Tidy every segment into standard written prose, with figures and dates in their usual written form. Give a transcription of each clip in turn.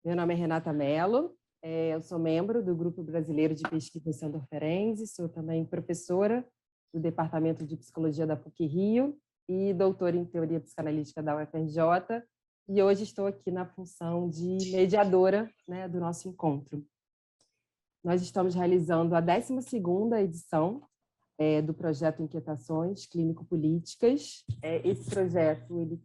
Meu nome é Renata Mello, eu sou membro do Grupo Brasileiro de Pesquisa Sandor Ferenczi, sou também professora do Departamento de Psicologia da PUC-Rio e doutora em Teoria Psicanalítica da UFRJ, e hoje estou aqui na função de mediadora, né, do nosso encontro. Nós estamos realizando a 12ª edição do projeto Inquietações Clínico-Políticas. Esse projeto ele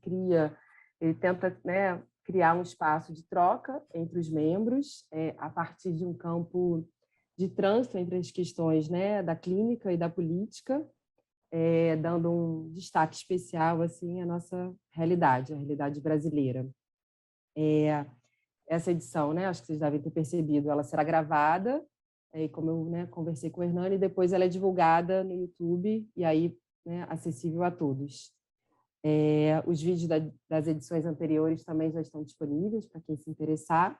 tenta, né, criar um espaço de troca entre os membros, a partir de um campo de trânsito entre as questões, né, da clínica e da política, dando um destaque especial assim, à nossa realidade, a realidade brasileira. Essa edição, né, acho que vocês devem ter percebido, ela será gravada, como eu, né, conversei com o Hernani, depois ela é divulgada no YouTube e aí, né, acessível a todos. Os vídeos das edições anteriores também já estão disponíveis para quem se interessar.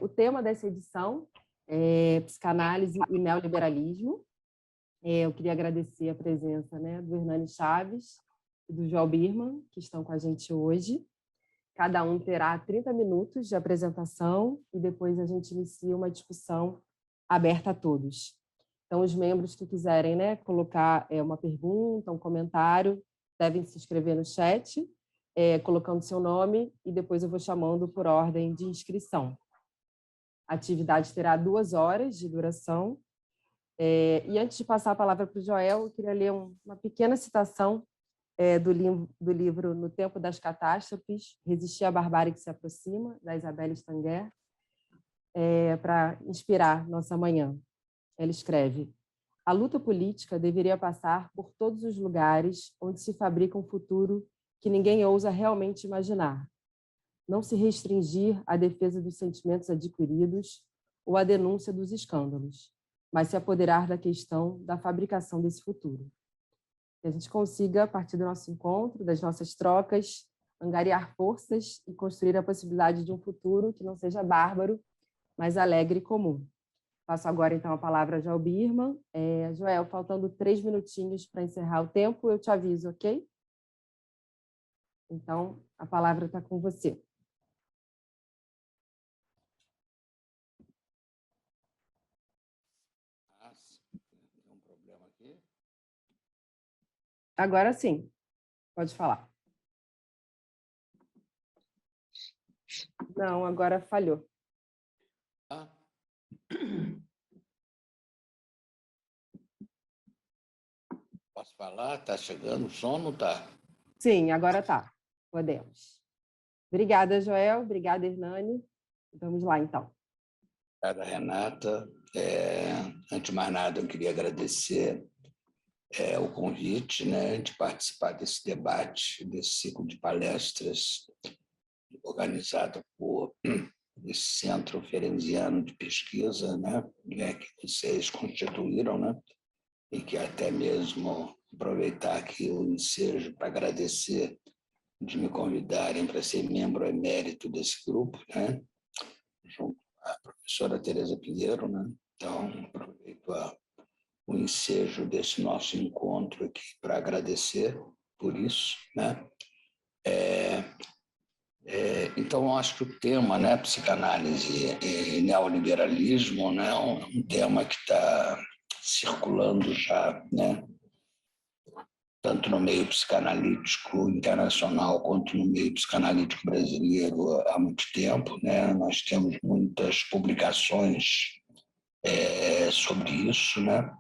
O tema dessa edição é psicanálise e neoliberalismo. Eu queria agradecer a presença, né, do Hernani Chaves e do Joel Birman, que estão com a gente hoje. Cada um terá 30 minutos de apresentação e depois a gente inicia uma discussão aberta a todos. Então, os membros que quiserem, né, colocar uma pergunta, um comentário, devem se inscrever no chat, colocando seu nome, e depois eu vou chamando por ordem de inscrição. A atividade terá 2 horas de duração. E antes de passar a palavra para o Joel, eu queria ler uma pequena citação do livro No Tempo das Catástrofes, Resistir à Barbárie que se Aproxima, da Isabelle Stanger, para inspirar nossa manhã. Ela escreve: a luta política deveria passar por todos os lugares onde se fabrica um futuro que ninguém ousa realmente imaginar. Não se restringir à defesa dos sentimentos adquiridos ou à denúncia dos escândalos, mas se apoderar da questão da fabricação desse futuro. Que a gente consiga, a partir do nosso encontro, das nossas trocas, angariar forças e construir a possibilidade de um futuro que não seja bárbaro, mas alegre e comum. Passo agora, então, a palavra a Joel Birman. Joel, faltando 3 minutinhos para encerrar o tempo, eu te aviso, ok? Então, a palavra está com você. Tem um problema aqui? Agora sim, pode falar. Não, agora falhou. Posso falar? Está chegando o som, não está? Sim, agora está. Podemos. Obrigada, Joel. Obrigada, Hernani. Vamos lá, então. Obrigada, Renata. Antes de mais nada, eu queria agradecer o convite, né, de participar desse debate, desse ciclo de palestras organizado por esse Centro Ferenciano de Pesquisa, né, que vocês constituíram, né, e que até mesmo aproveitar aqui o ensejo para agradecer de me convidarem para ser membro emérito desse grupo, né, junto à professora Tereza Pinheiro, né. Então, aproveito o ensejo desse nosso encontro aqui para agradecer por isso, né. Então, eu acho que o tema, né, psicanálise e neoliberalismo, né, é um tema que está circulando já, né, tanto no meio psicanalítico internacional quanto no meio psicanalítico brasileiro há muito tempo, né. Nós temos muitas publicações sobre isso, né.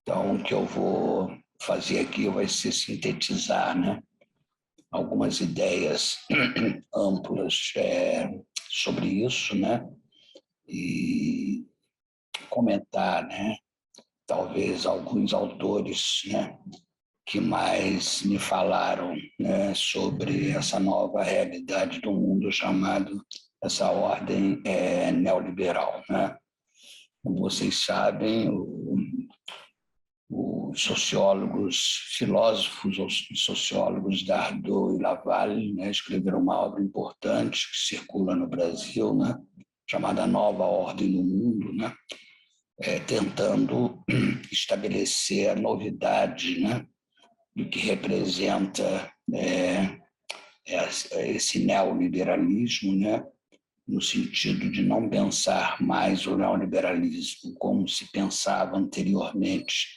Então, o que eu vou fazer aqui vai ser sintetizar, né, algumas ideias amplas sobre isso, né, e comentar, né, talvez alguns autores, né, que mais me falaram, né, sobre essa nova realidade do mundo chamado essa ordem neoliberal, né. Como vocês sabem, os sociólogos, filósofos ou sociólogos Dardot e Laval, né, escreveram uma obra importante que circula no Brasil, né, chamada Nova Ordem do Mundo, né, tentando estabelecer a novidade, né, do que representa esse neoliberalismo, né, no sentido de não pensar mais o neoliberalismo como se pensava anteriormente,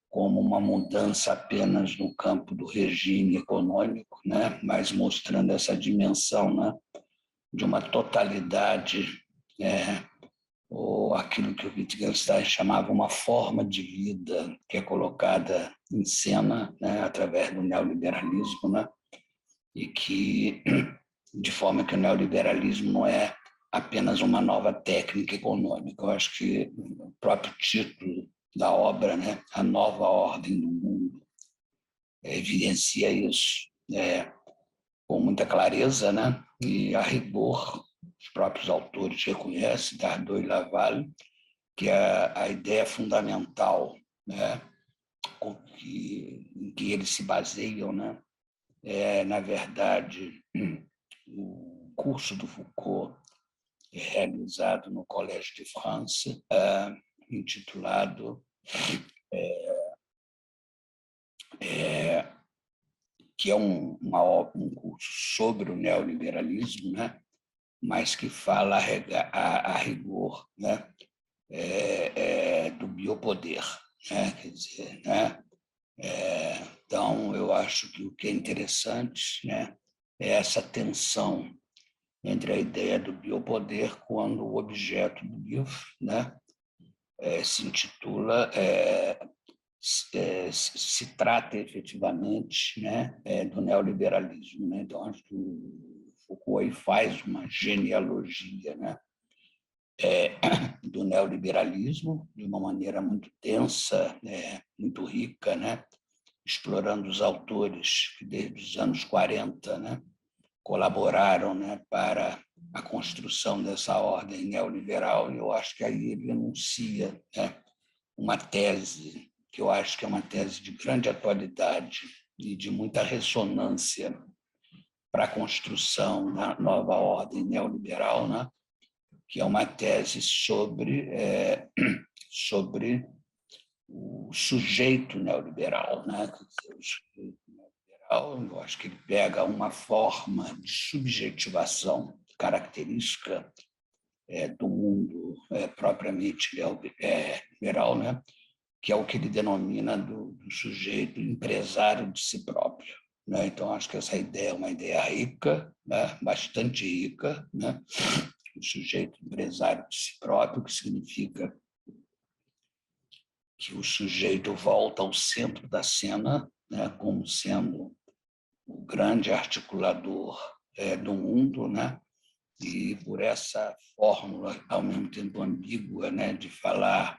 como uma mudança apenas no campo do regime econômico, né? Mas mostrando essa dimensão, né? De uma totalidade, ou aquilo que o Wittgenstein chamava uma forma de vida que é colocada em cena, né? Através do neoliberalismo, né? E que, de forma que o neoliberalismo não é apenas uma nova técnica econômica. Eu acho que o próprio título da obra, né, A Nova Ordem do Mundo, evidencia isso com muita clareza, né? E, a rigor, os próprios autores reconhecem, Dardot e Laval, que a ideia fundamental, né, em que eles se baseiam, né, na verdade, o curso do Foucault realizado no Collège de France, intitulado que é um curso sobre o neoliberalismo, né? Mas que fala a rigor, né? Do biopoder, né? Quer dizer, né? Então, eu acho que o que é interessante, né, é essa tensão entre a ideia do biopoder quando o objeto do livro, né, se intitula, se trata efetivamente, né, do neoliberalismo. Né? Então, acho que o Foucault faz uma genealogia, né, do neoliberalismo de uma maneira muito densa, muito rica, né, explorando os autores que desde os anos 40, né, colaboraram, né, para a construção dessa ordem neoliberal, e eu acho que aí ele enuncia, né, uma tese que eu acho que é uma tese de grande atualidade e de muita ressonância para a construção da nova ordem neoliberal, né, que é uma tese sobre o sujeito neoliberal, né? O sujeito neoliberal, eu acho que ele pega uma forma de subjetivação característica do mundo propriamente liberal, né? Que é o que ele denomina do sujeito empresário de si próprio. Né? Então, acho que essa ideia é uma ideia rica, né? Bastante rica, né? O sujeito empresário de si próprio, que significa que o sujeito volta ao centro da cena, né, como sendo o grande articulador do mundo, né, e por essa fórmula, ao mesmo tempo ambígua, né, de falar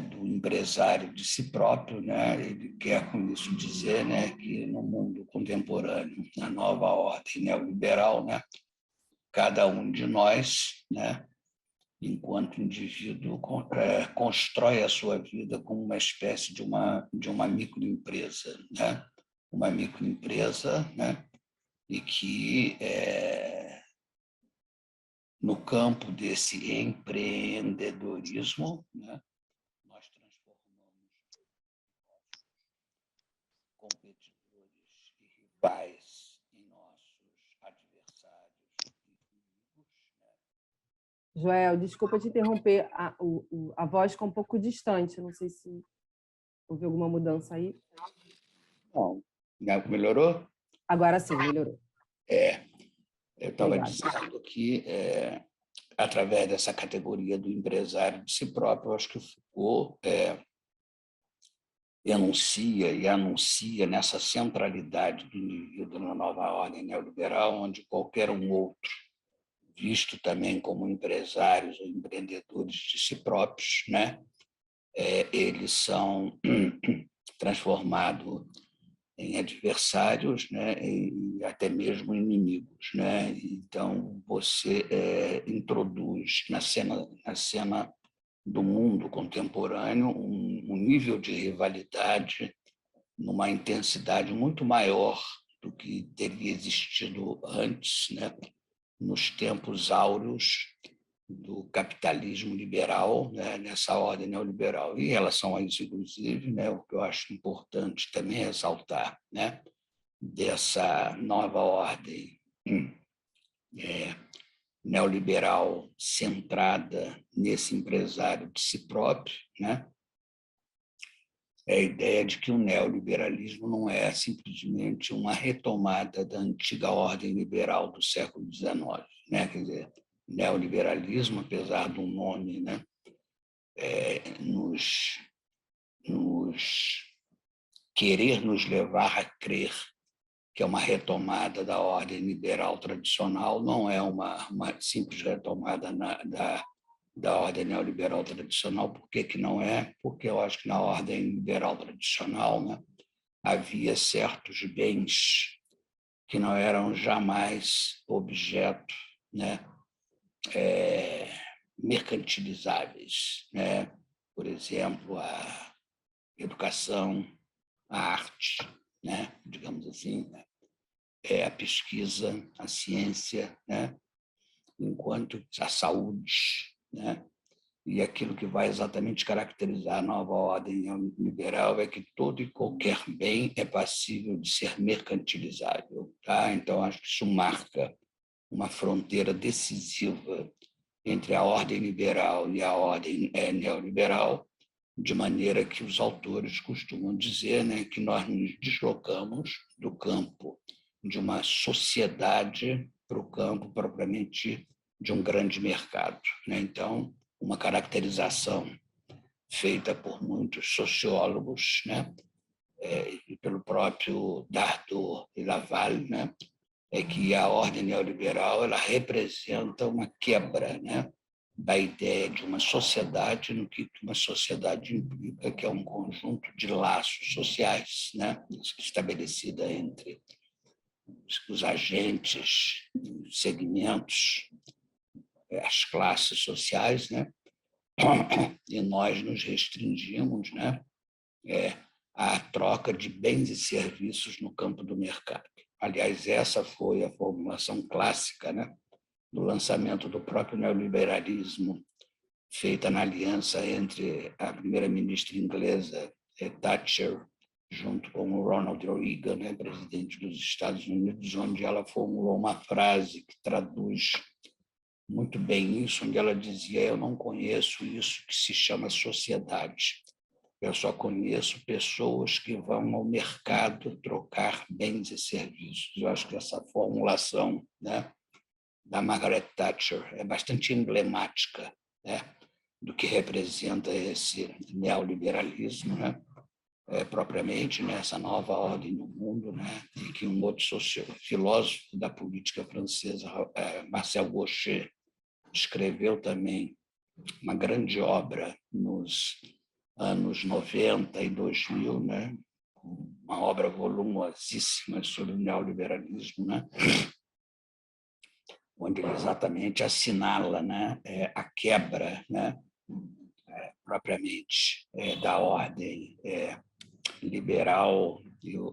do empresário de si próprio, né, ele quer com isso dizer, né, que no mundo contemporâneo, na nova ordem neoliberal, né, cada um de nós, né, enquanto indivíduo, constrói a sua vida como uma espécie de uma microempresa, né? Uma microempresa, né? E que, no campo desse empreendedorismo, né? Nós transformamos competidores e rivais em nossos adversários e inimigos, né? Joel, desculpa te interromper, a voz ficou um pouco distante, não sei se houve alguma mudança aí. Bom, melhorou? Agora sim, melhorou. Eu estava dizendo que, através dessa categoria do empresário de si próprio, eu acho que o Foucault enuncia e anuncia nessa centralidade do indivíduo na nova ordem neoliberal, onde qualquer um outro, visto também como empresários ou empreendedores de si próprios, né, eles são transformados em adversários, né, e até mesmo inimigos, né? Então você introduz na cena do mundo contemporâneo um nível de rivalidade numa intensidade muito maior do que teria existido antes, né? Nos tempos áureos do capitalismo liberal, né, nessa ordem neoliberal. E em relação a isso, inclusive, né, o que eu acho importante também ressaltar, né, dessa nova ordem neoliberal centrada nesse empresário de si próprio, né? É a ideia de que o neoliberalismo não é simplesmente uma retomada da antiga ordem liberal do século XIX, né? Quer dizer, neoliberalismo, apesar do nome, né? Nos querer nos levar a crer que é uma retomada da ordem liberal tradicional, não é uma simples retomada da ordem neoliberal tradicional. Por que não é? Porque eu acho que na ordem liberal tradicional, né, havia certos bens que não eram jamais objeto, né, mercantilizáveis, né? Por exemplo, a educação, a arte, né, digamos assim, a pesquisa, a ciência, né, enquanto a saúde, né? E aquilo que vai exatamente caracterizar a nova ordem neoliberal é que todo e qualquer bem é passível de ser mercantilizável. Tá? Então, acho que isso marca uma fronteira decisiva entre a ordem liberal e a ordem neoliberal, de maneira que os autores costumam dizer, né, que nós nos deslocamos do campo de uma sociedade para o campo propriamente de um grande mercado, né? Então, uma caracterização feita por muitos sociólogos, né, e pelo próprio Dardot e Laval, né, é que a ordem neoliberal ela representa uma quebra, né, da ideia de uma sociedade no que uma sociedade implica, que é um conjunto de laços sociais, né, estabelecida entre os agentes, os segmentos, as classes sociais, né? E nós nos restringimos, né, à troca de bens e serviços no campo do mercado. Aliás, essa foi a formulação clássica, né, do lançamento do próprio neoliberalismo, feita na aliança entre a primeira-ministra inglesa Thatcher, junto com o Ronald Reagan, né, presidente dos Estados Unidos, onde ela formulou uma frase que traduz muito bem isso, onde ela dizia: eu não conheço isso que se chama sociedade, eu só conheço pessoas que vão ao mercado trocar bens e serviços. Eu acho que essa formulação, né, da Margaret Thatcher é bastante emblemática, né, do que representa esse neoliberalismo, né, propriamente nessa nova ordem no mundo, né, em que um outro filósofo da política francesa, Marcel Gauchet, escreveu também uma grande obra nos anos 90 e 2000, né, uma obra volumosíssima sobre o neoliberalismo, né, onde ele exatamente assinala, né, a quebra, né, propriamente da ordem liberal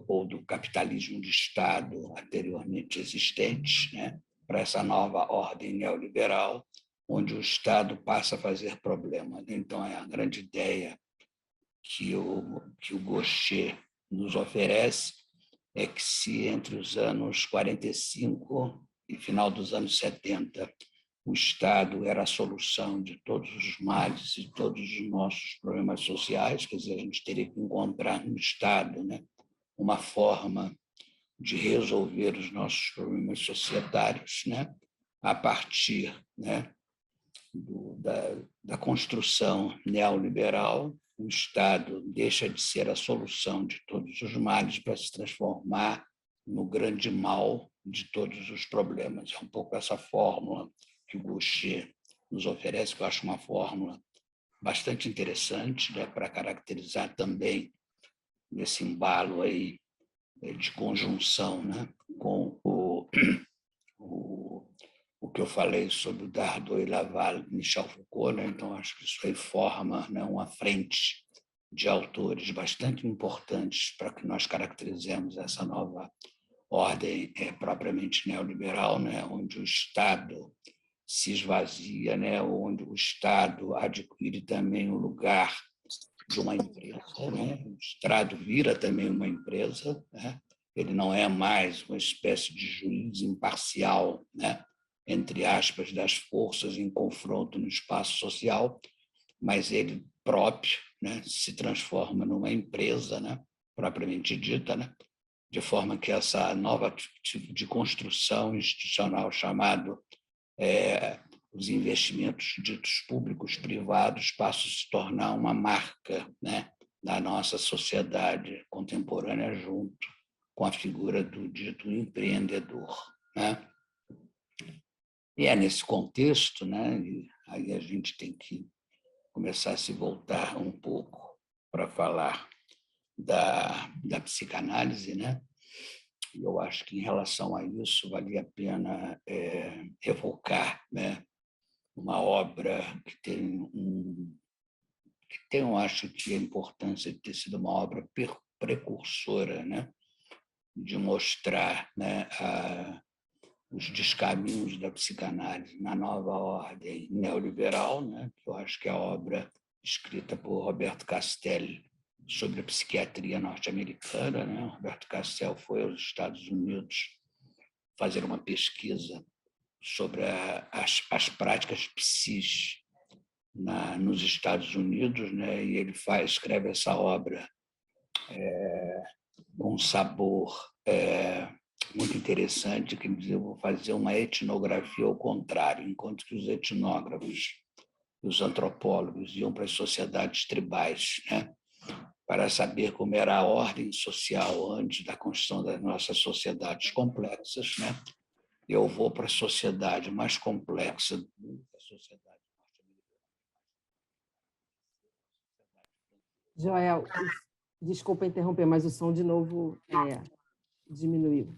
ou do capitalismo de Estado anteriormente existentes, né, para essa nova ordem neoliberal, onde o Estado passa a fazer problema. Então, é a grande ideia que o Gauchet nos oferece é que se entre os anos 45 e final dos anos 70 o Estado era a solução de todos os males e todos os nossos problemas sociais, quer dizer, a gente teria que encontrar no Estado, né, uma forma de resolver os nossos problemas societários, né, a partir, né, da construção neoliberal. O Estado deixa de ser a solução de todos os males para se transformar no grande mal de todos os problemas. É um pouco essa fórmula que o Gauchet nos oferece, que eu acho uma fórmula bastante interessante, né, para caracterizar também esse embalo aí de conjunção, né, com o que eu falei sobre o Dardot e Laval, Michel Foucault, né? Então acho que isso aí forma, né, uma frente de autores bastante importantes para que nós caracterizemos essa nova ordem propriamente neoliberal, né, onde o Estado se esvazia, né, onde o Estado adquire também o lugar de uma empresa, né? O Estado vira também uma empresa, né? Ele não é mais uma espécie de juiz imparcial, né, entre aspas, das forças em confronto no espaço social, mas ele próprio, né, se transforma numa empresa, né, propriamente dita, né, de forma que essa nova tipo de construção institucional chamado os investimentos ditos públicos privados passam a se tornar uma marca, né, da nossa sociedade contemporânea junto com a figura do dito empreendedor, né? E é nesse contexto, né, e aí a gente tem que começar a se voltar um pouco para falar da psicanálise, né? E eu acho que, em relação a isso, valia a pena evocar, né, uma obra eu acho que a importância de ter sido uma obra precursora, né, de mostrar, né, os descaminhos da psicanálise na nova ordem neoliberal, né, que eu acho que é a obra escrita por Roberto Castelli sobre a psiquiatria norte-americana, né? Roberto Castelli foi aos Estados Unidos fazer uma pesquisa sobre as práticas psis nos Estados Unidos, né? E ele escreve essa obra com um sabor muito interessante, que diz: eu vou fazer uma etnografia ao contrário, enquanto que os etnógrafos e os antropólogos iam para as sociedades tribais, né, para saber como era a ordem social antes da construção das nossas sociedades complexas, né? Eu vou para a sociedade mais complexa da sociedade norte-americana. Joel, desculpa interromper, mas o som de novo diminuiu.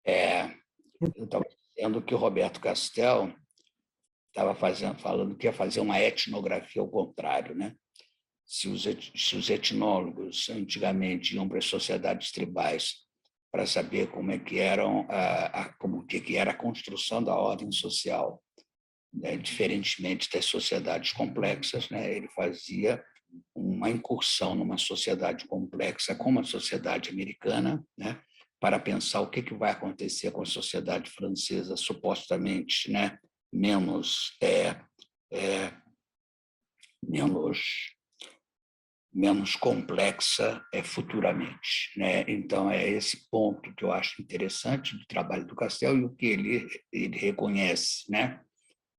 Eu estava dizendo que o Roberto Castelli estava falando que ia fazer uma etnografia ao contrário, né? Se os etnólogos antigamente iam para as sociedades tribais para saber como é que eram como que era a construção da ordem social, né, diferentemente das sociedades complexas, né, ele fazia uma incursão numa sociedade complexa como a sociedade americana, né, para pensar o que vai acontecer com a sociedade francesa, supostamente, né, menos complexa futuramente, né? Então, é esse ponto que eu acho interessante do trabalho do Castelli e o que ele reconhece, né?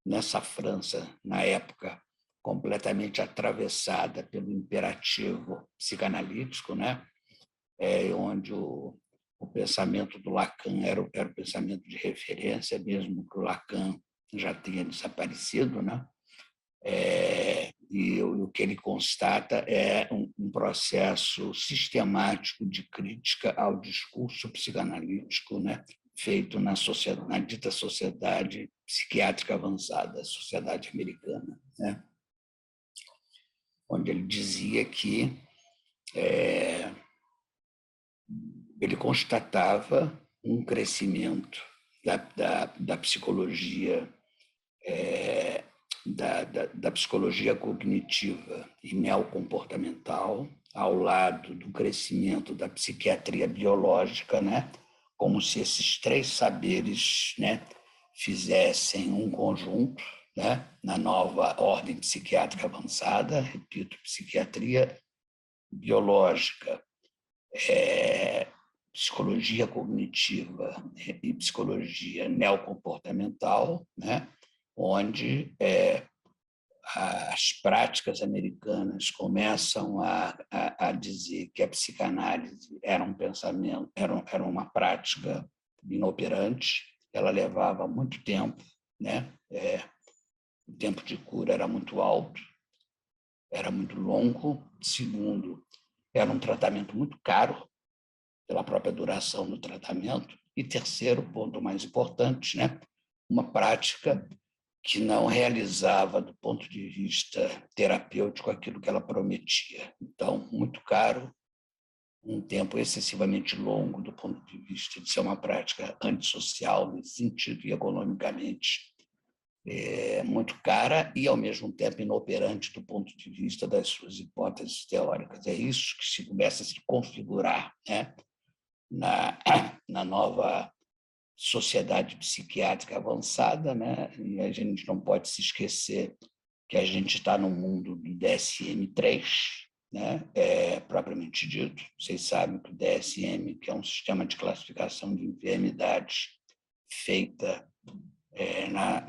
Nessa França, na época, completamente atravessada pelo imperativo psicanalítico, né? Onde o pensamento do Lacan era o pensamento de referência, mesmo que o Lacan já tenha desaparecido, né? E o que ele constata é um processo sistemático de crítica ao discurso psicanalítico, né, feito na dita sociedade psiquiátrica avançada, a sociedade americana, né, onde ele dizia que ele constatava um crescimento da psicologia da psicologia cognitiva e neocomportamental, ao lado do crescimento da psiquiatria biológica, né? Como se esses três saberes, né, fizessem um conjunto, né, na nova ordem psiquiátrica avançada, repito, psiquiatria biológica, psicologia cognitiva e psicologia neocomportamental, né, onde as práticas americanas começam a dizer que a psicanálise era um pensamento, era uma prática inoperante, ela levava muito tempo, né? O tempo de cura era muito alto, era muito longo. Segundo, era um tratamento muito caro pela própria duração do tratamento. E terceiro, ponto mais importante, né? Uma prática que não realizava, do ponto de vista terapêutico, aquilo que ela prometia. Então, muito caro, um tempo excessivamente longo do ponto de vista de ser uma prática antissocial, nesse sentido, e economicamente muito cara e, ao mesmo tempo, inoperante do ponto de vista das suas hipóteses teóricas. É isso que se começa a se configurar, né, na nova sociedade psiquiátrica avançada, né? E a gente não pode se esquecer que a gente está no mundo do DSM-3, né? Propriamente dito. Vocês sabem que o DSM, que é um sistema de classificação de enfermidades feita na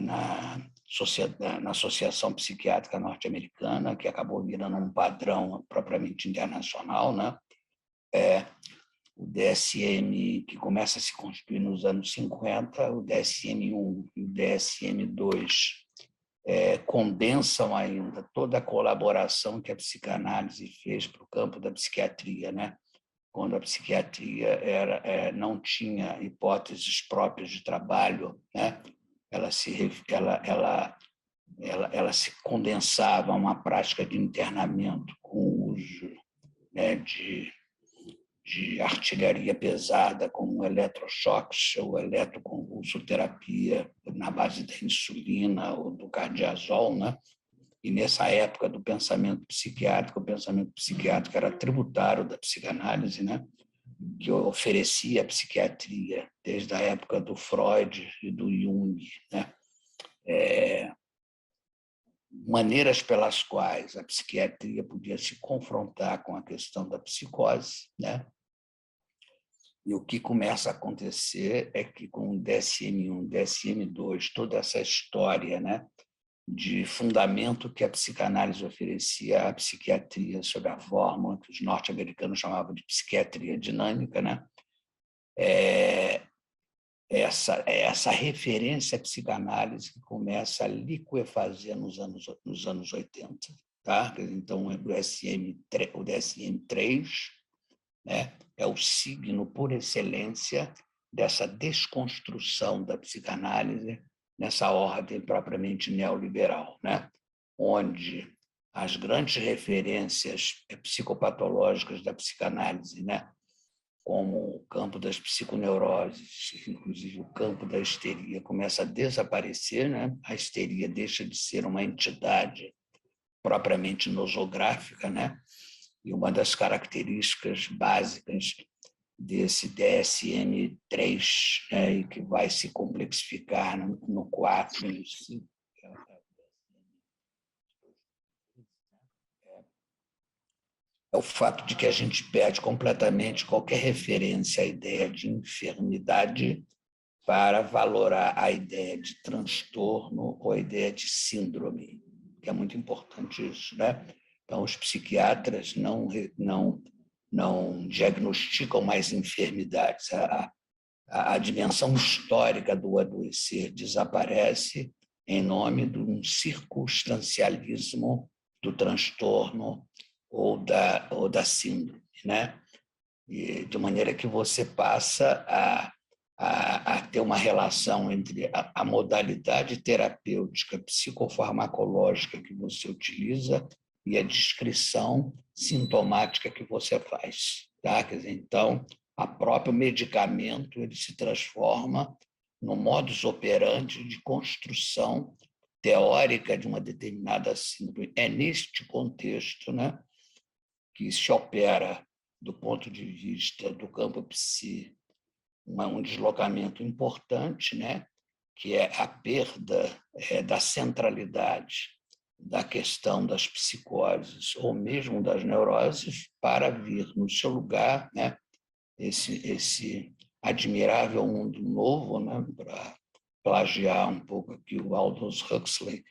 Associação Psiquiátrica Norte-Americana, que acabou virando um padrão propriamente internacional, né? O DSM, que começa a se construir nos anos 50, o DSM-1 e o DSM-2 condensam ainda toda a colaboração que a psicanálise fez para o campo da psiquiatria, né? Quando a psiquiatria não tinha hipóteses próprias de trabalho, né? Ela se condensava a uma prática de internamento com uso, né, de artilharia pesada, como eletrochoques ou eletroconvulsoterapia na base da insulina ou do cardiazol, né? E nessa época do pensamento psiquiátrico, o pensamento psiquiátrico era tributário da psicanálise, né? Que oferecia a psiquiatria desde a época do Freud e do Jung, né? Maneiras pelas quais a psiquiatria podia se confrontar com a questão da psicose, né? E o que começa a acontecer é que com o DSM-1, DSM-2, toda essa história, né, de fundamento que a psicanálise oferecia à psiquiatria sob a fórmula que os norte-americanos chamavam de psiquiatria dinâmica, né? Essa referência à psicanálise que começa a liquefazer nos anos 80. Tá? Então, o DSM-3, né, é o signo por excelência dessa desconstrução da psicanálise nessa ordem propriamente neoliberal, né, onde as grandes referências psicopatológicas da psicanálise, né, como o campo das psiconeuroses, inclusive o campo da histeria, começa a desaparecer, né? A histeria deixa de ser uma entidade propriamente nosográfica, né? E uma das características básicas desse DSM-3, né, e que vai se complexificar no 4 e no 5, é o fato de que a gente perde completamente qualquer referência à ideia de enfermidade para valorar a ideia de transtorno ou a ideia de síndrome, que é muito importante isso, né? Então, os psiquiatras não diagnosticam mais enfermidades. A dimensão histórica do adoecer desaparece em nome de um circunstancialismo do transtorno ou da síndrome, né? E de maneira que você passa a ter uma relação entre a modalidade terapêutica psicofarmacológica que você utiliza e a descrição sintomática que você faz. Tá? Quer dizer, então, o próprio medicamento ele se transforma no modus operandi de construção teórica de uma determinada síndrome. É neste contexto, né, que se opera, do ponto de vista do campo psi, um deslocamento importante, né, que é a perda da centralidade da questão das psicoses ou mesmo das neuroses para vir no seu lugar, né, esse admirável mundo novo, né, para plagiar um pouco aqui o Aldous Huxley,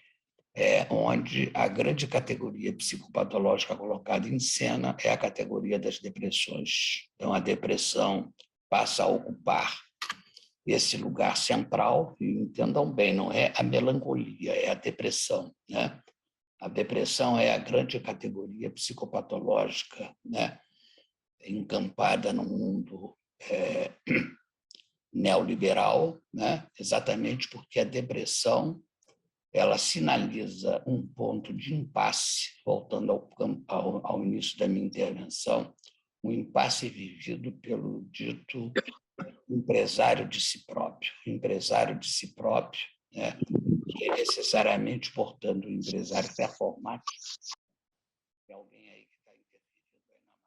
onde a grande categoria psicopatológica colocada em cena é a categoria das depressões. Então, a depressão passa a ocupar esse lugar central, e entendam bem, não é a melancolia, é a depressão, né? A depressão é a grande categoria psicopatológica, né, encampada no mundo neoliberal, né, exatamente porque a depressão ela sinaliza um ponto de impasse, voltando ao início da minha intervenção, um impasse vivido pelo dito empresário de si próprio. Empresário de si próprio, né, que é necessariamente, portanto, um empresário performático. Tem alguém aí que está interferindo aí na máquina.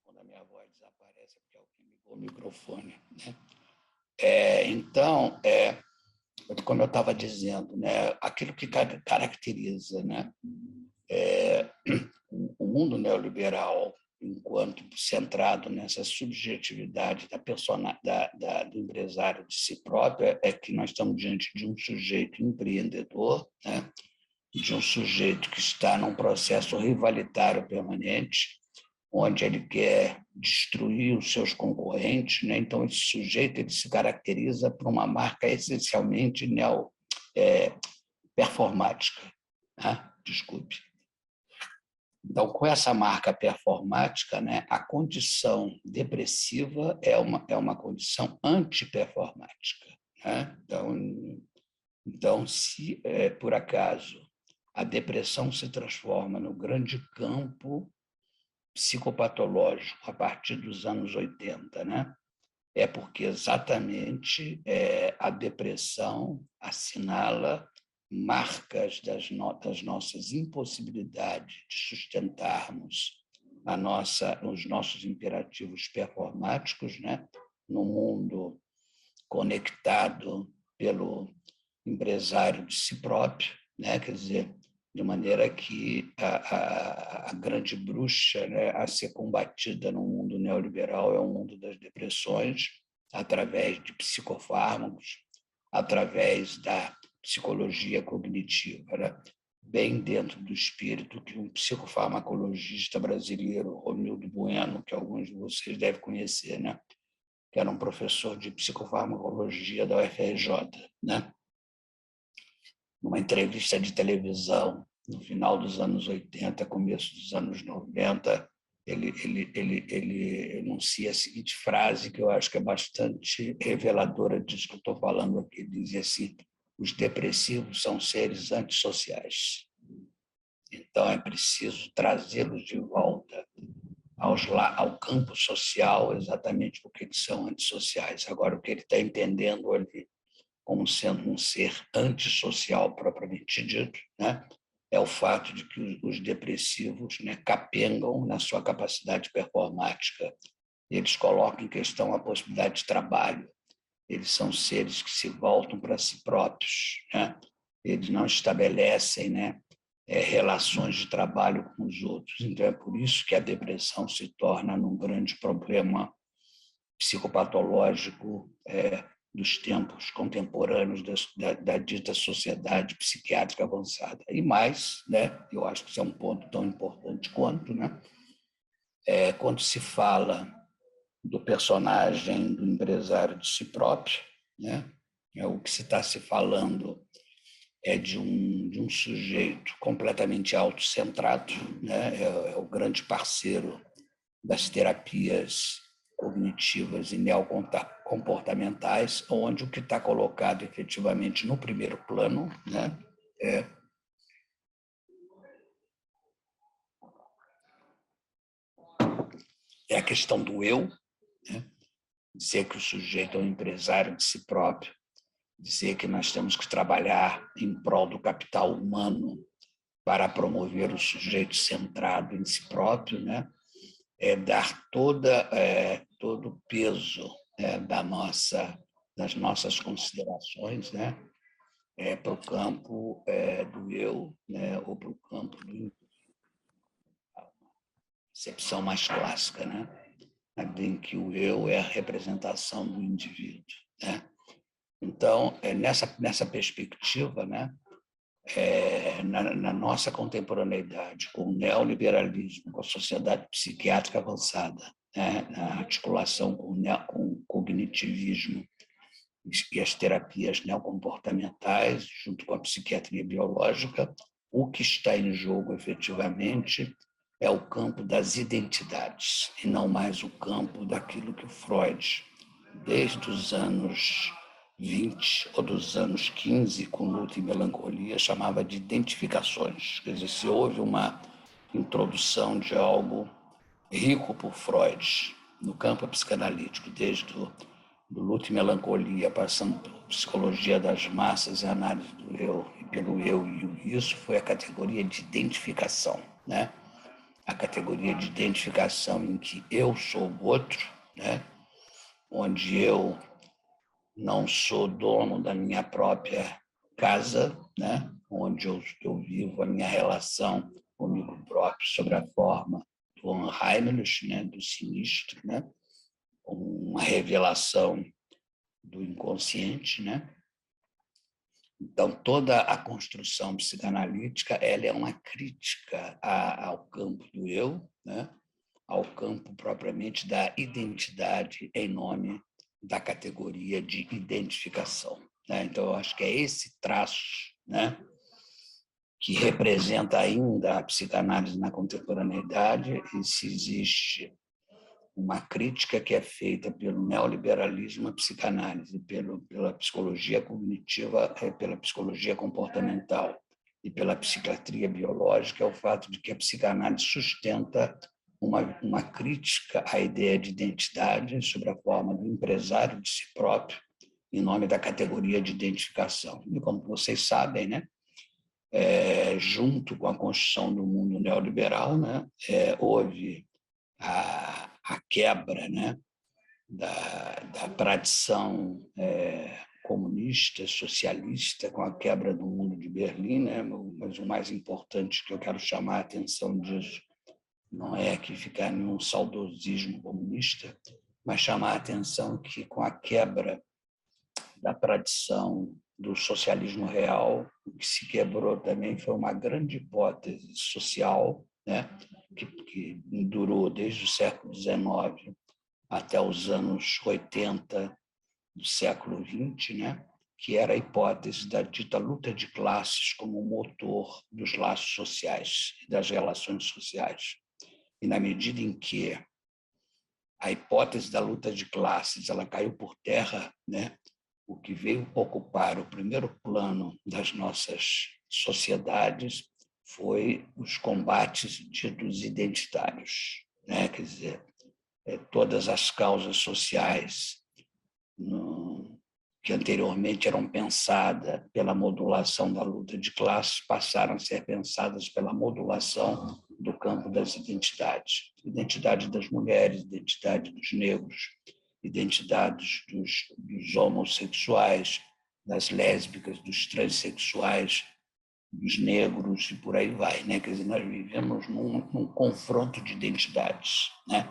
Quando a minha voz desaparece porque alguém ligou o microfone, né? Então, como eu estava dizendo, né, aquilo que caracteriza, né, o mundo neoliberal, enquanto centrado nessa subjetividade do empresário de si próprio, é que nós estamos diante de um sujeito empreendedor, né, de um sujeito que está num processo rivalitário permanente, onde ele quer destruir os seus concorrentes, né? Então, esse sujeito ele se caracteriza por uma marca essencialmente performática. Né? Desculpe. Então, com essa marca performática, né, a condição depressiva é uma condição antiperformática. Né? Então, se, por acaso, a depressão se transforma no grande campo psicopatológico a partir dos anos 80, né? É porque exatamente a depressão assinala marcas das nossas impossibilidades de sustentarmos os nossos imperativos performáticos, né? No mundo conectado pelo empresário de si próprio, né? Quer dizer, de maneira que a grande bruxa, né, a ser combatida no mundo neoliberal é o mundo das depressões, através de psicofármacos, através da psicologia cognitiva, né? Bem dentro do espírito que um psicofarmacologista brasileiro, Romildo Bueno, que alguns de vocês devem conhecer, né, que era um professor de psicofarmacologia da UFRJ, né? Numa entrevista de televisão, no final dos anos 80, começo dos anos 90, ele enuncia a seguinte frase, que eu acho que é bastante reveladora disso que eu estou falando aqui. Ele dizia assim: os depressivos são seres antissociais. Então, é preciso trazê-los de volta ao campo social, exatamente porque eles são antissociais. Agora, o que ele está entendendo ali como sendo um ser antissocial propriamente dito, né, é o fato de que os depressivos, né, capengam na sua capacidade performática. Eles colocam em questão a possibilidade de trabalho. Eles são seres que se voltam para si próprios, né? Eles não estabelecem, né, relações de trabalho com os outros. Então, é por isso que a depressão se torna um grande problema psicopatológico dos tempos contemporâneos da dita sociedade psiquiátrica avançada. E mais, né, eu acho que isso é um ponto tão importante quanto, né, quando se fala do personagem do empresário de si próprio, né, o que se está se falando é de um sujeito completamente autocentrado, né, é o grande parceiro das terapias cognitivas e neocomportamentais, onde o que está colocado efetivamente no primeiro plano, né, é a questão do eu, né? Dizer que o sujeito é um empresário de si próprio, dizer que nós temos que trabalhar em prol do capital humano para promover o sujeito centrado em si próprio, né? Dar todo o peso das nossas considerações, né, para o campo do eu, né, ou para o campo do concepção mais clássica, né, em que o eu é a representação do indivíduo, né? Então, nessa perspectiva, né, na nossa contemporaneidade, com o neoliberalismo, com a sociedade psiquiátrica avançada, né, na articulação com o cognitivismo e as terapias neocomportamentais, junto com a psiquiatria biológica, o que está em jogo, efetivamente, é o campo das identidades, e não mais o campo daquilo que o Freud, desde os anos 20 ou dos anos 15, com Luta e Melancolia, chamava de identificações. Quer dizer, se houve uma introdução de algo rico por Freud no campo psicanalítico, desde do Luta e Melancolia, passando por psicologia das massas e análise do eu, e pelo eu e o isso, foi a categoria de identificação, né? a categoria de identificação em que eu sou o outro, né? Onde eu não sou dono da minha própria casa, né? Onde eu vivo a minha relação comigo próprio sobre a forma do Unheimlich, né? Do sinistro, né? Como uma revelação do inconsciente, né? Então, toda a construção psicanalítica ela é uma crítica ao campo do eu, né? Ao campo propriamente da identidade em nome da categoria de identificação, né? Então, eu acho que é esse traço, né, que representa ainda a psicanálise na contemporaneidade, e se existe uma crítica que é feita pelo neoliberalismo à psicanálise, pela psicologia cognitiva, pela psicologia comportamental e pela psiquiatria biológica, é o fato de que a psicanálise sustenta uma crítica à ideia de identidade sobre a forma do empresário de si próprio em nome da categoria de identificação. E como vocês sabem, né, junto com a construção do mundo neoliberal, né, houve a quebra, né, da tradição comunista, socialista, com a quebra do Muro de Berlim, né? Mas o mais importante que eu quero chamar a atenção disso não é que ficar nenhum saudosismo comunista, mas chamar a atenção que, com a quebra da tradição do socialismo real, o que se quebrou também foi uma grande hipótese social, né, que durou desde o século XIX até os anos 80 do século XX, né, que era a hipótese da dita luta de classes como motor dos laços sociais e das relações sociais. E na medida em que a hipótese da luta de classes ela caiu por terra, né, o que veio ocupar o primeiro plano das nossas sociedades foi os combates ditos identitários, né? Quer dizer, todas as causas sociais que anteriormente eram pensadas pela modulação da luta de classes passaram a ser pensadas pela modulação do campo das identidades. Identidade das mulheres, identidade dos negros, identidades dos homossexuais, das lésbicas, dos transexuais, dos negros e por aí vai, né? Quer dizer, nós vivemos num confronto de identidades, né?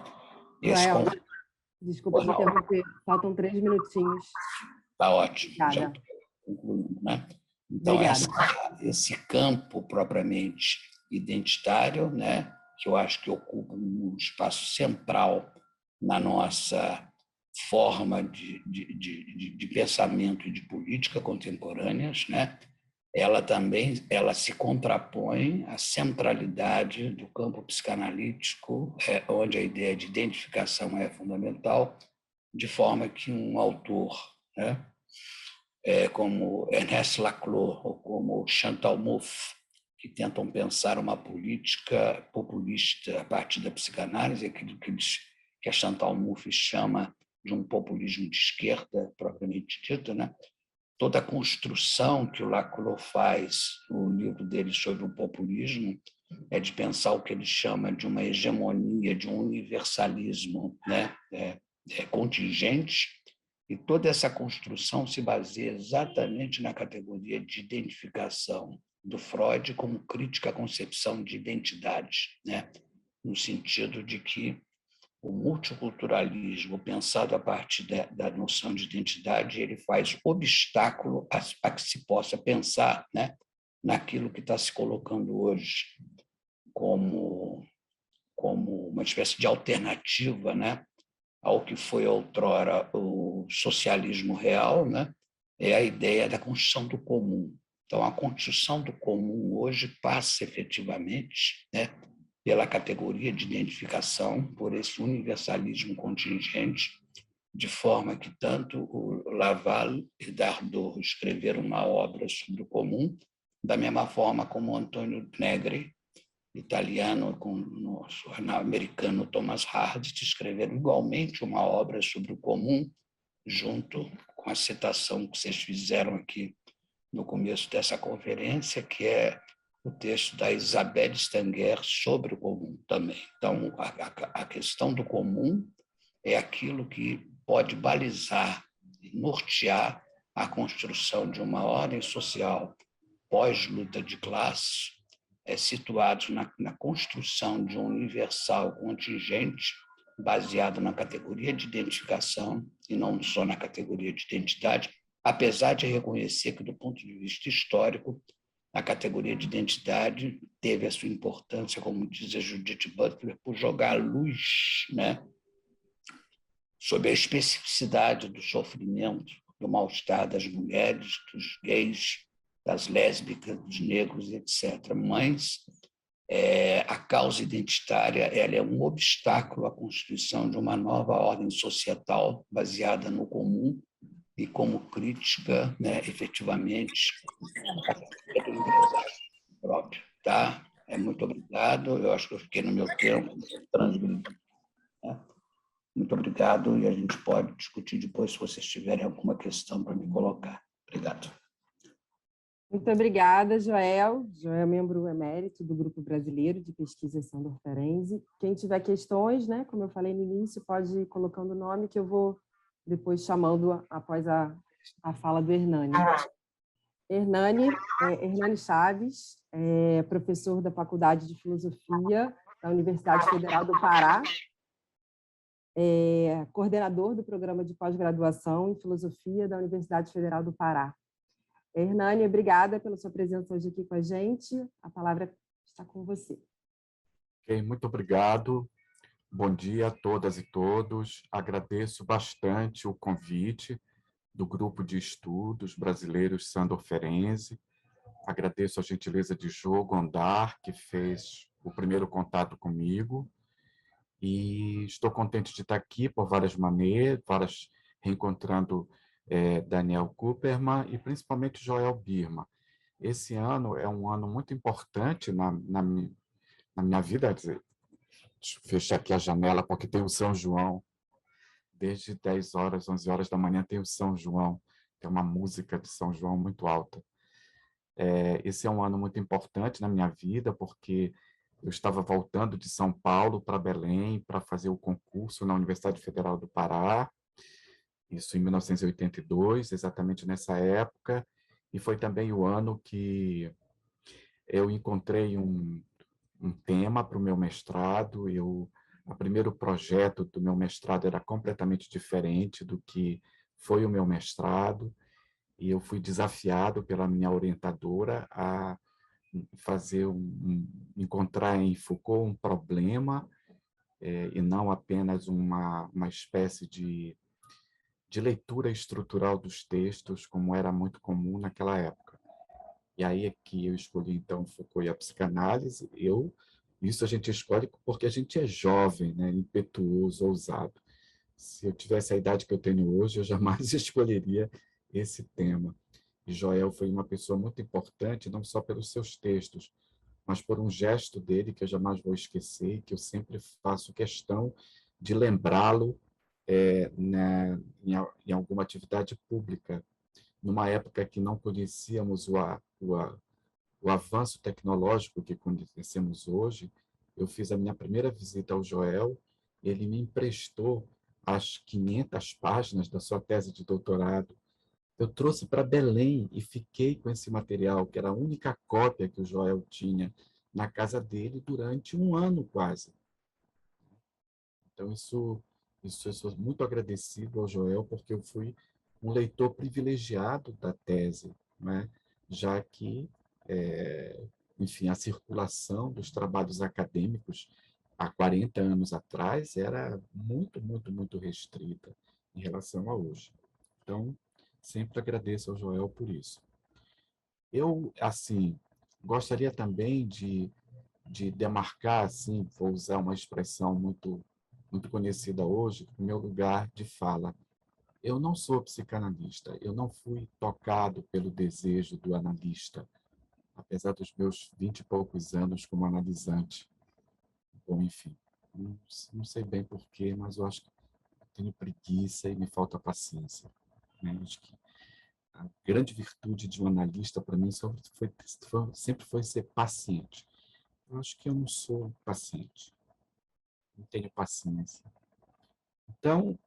Esse Joel, confronto... desculpa te interromper, faltam 3 minutinhos. Está ótimo, já Obrigada. estou concluindo, né? Então, Obrigada. esse campo propriamente identitário, né, que eu acho que ocupa um espaço central na nossa forma de pensamento e de política contemporâneas, né, ela se contrapõe à centralidade do campo psicanalítico, onde a ideia de identificação é fundamental, de forma que um autor, né, como Ernest Laclau ou como Chantal Mouffe, que tentam pensar uma política populista a partir da psicanálise, aquilo que a Chantal Mouffe chama de um populismo de esquerda, propriamente dito, né? Toda a construção que o Laclau faz no livro dele sobre o populismo é de pensar o que ele chama de uma hegemonia, de um universalismo, né? Contingente, e toda essa construção se baseia exatamente na categoria de identificação do Freud como crítica à concepção de identidade, né? No sentido de que o multiculturalismo, pensado a partir da noção de identidade, ele faz obstáculo a que se possa pensar, né, naquilo que está se colocando hoje como uma espécie de alternativa, né, ao que foi outrora o socialismo real, né, é a ideia da construção do comum. Então, a construção do comum hoje passa efetivamente, né, pela categoria de identificação, por esse universalismo contingente, de forma que tanto o Laval e Dardot escreveram uma obra sobre o comum, da mesma forma como o Antonio Negri, italiano, com o nosso americano Thomas Hardy, escreveram igualmente uma obra sobre o comum, junto com a citação que vocês fizeram aqui no começo dessa conferência, que é o texto da Isabelle Stenger sobre o comum também. Então, a questão do comum é aquilo que pode balizar e nortear a construção de uma ordem social pós-luta de classe, situados na construção de um universal contingente baseado na categoria de identificação e não só na categoria de identidade, apesar de reconhecer que, do ponto de vista histórico, a categoria de identidade teve a sua importância, como diz a Judith Butler, por jogar luz, né, sobre a especificidade do sofrimento, do mal-estar das mulheres, dos gays, das lésbicas, dos negros, etc. Mas a causa identitária ela é um obstáculo à constituição de uma nova ordem societal baseada no comum e como crítica, né, efetivamente, do empresário próprio. Tá? Muito obrigado. Eu acho que eu fiquei no meu tempo, transgredi. Né? Muito obrigado e a gente pode discutir depois se vocês tiverem alguma questão para me colocar. Obrigado. Muito obrigada, Joel. Joel é membro emérito do Grupo Brasileiro de Pesquisa Sandor Ferenczi. Quem tiver questões, né, como eu falei no início, pode ir colocando o nome que eu vou depois chamando após a fala do Hernani. Hernani Chaves é professor da Faculdade de Filosofia da Universidade Federal do Pará, coordenador do programa de pós-graduação em Filosofia da Universidade Federal do Pará. Hernani, obrigada pela sua presença hoje aqui com a gente. A palavra está com você. Okay, muito obrigado. Bom dia a todas e todos. Agradeço bastante o convite do Grupo de Estudos Brasileiros Sandor Ferenczi. Agradeço a gentileza de Jô Gondar, que fez o primeiro contato comigo. E estou contente de estar aqui por várias maneiras, reencontrando Daniel Kuperman e principalmente Joel Birman. Esse ano é um ano muito importante na minha vida. Deixa eu fechar aqui a janela, porque tem o São João. Desde 10 horas, 11 horas da manhã tem o São João, que é uma música de São João muito alta. Esse é um ano muito importante na minha vida, porque eu estava voltando de São Paulo para Belém para fazer o concurso na Universidade Federal do Pará, isso em 1982, exatamente nessa época, e foi também o ano que eu encontrei um tema para o meu mestrado. O primeiro projeto do meu mestrado era completamente diferente do que foi o meu mestrado, e eu fui desafiado pela minha orientadora a encontrar em Foucault um problema e não apenas uma espécie de leitura estrutural dos textos, como era muito comum naquela época. E aí é que eu escolhi, então, Foucault e a psicanálise. Isso a gente escolhe porque a gente é jovem, né, impetuoso, ousado. Se eu tivesse a idade que eu tenho hoje, eu jamais escolheria esse tema. E Joel foi uma pessoa muito importante, não só pelos seus textos, mas por um gesto dele que eu jamais vou esquecer, que eu sempre faço questão de lembrá-lo em alguma atividade pública, numa época que não conhecíamos o avanço tecnológico que conhecemos hoje. Eu fiz a minha primeira visita ao Joel, ele me emprestou as 500 páginas da sua tese de doutorado. Eu trouxe para Belém e fiquei com esse material, que era a única cópia que o Joel tinha na casa dele durante um ano quase. Então, eu sou muito agradecido ao Joel, porque eu fui um leitor privilegiado da tese, né? Já que, enfim, a circulação dos trabalhos acadêmicos há 40 anos atrás era muito, muito, muito restrita em relação a hoje. Então, sempre agradeço ao Joel por isso. Eu, assim, gostaria também de demarcar, assim, vou usar uma expressão muito, muito conhecida hoje, o meu lugar de fala. Eu não sou psicanalista, eu não fui tocado pelo desejo do analista, apesar dos meus 20 e poucos anos como analisante. Bom, enfim, não sei bem porquê, mas eu acho que tenho preguiça e me falta paciência, né? Acho que a grande virtude de um analista, para mim, sempre foi ser paciente. Eu acho que eu não sou paciente, não tenho paciência. Então,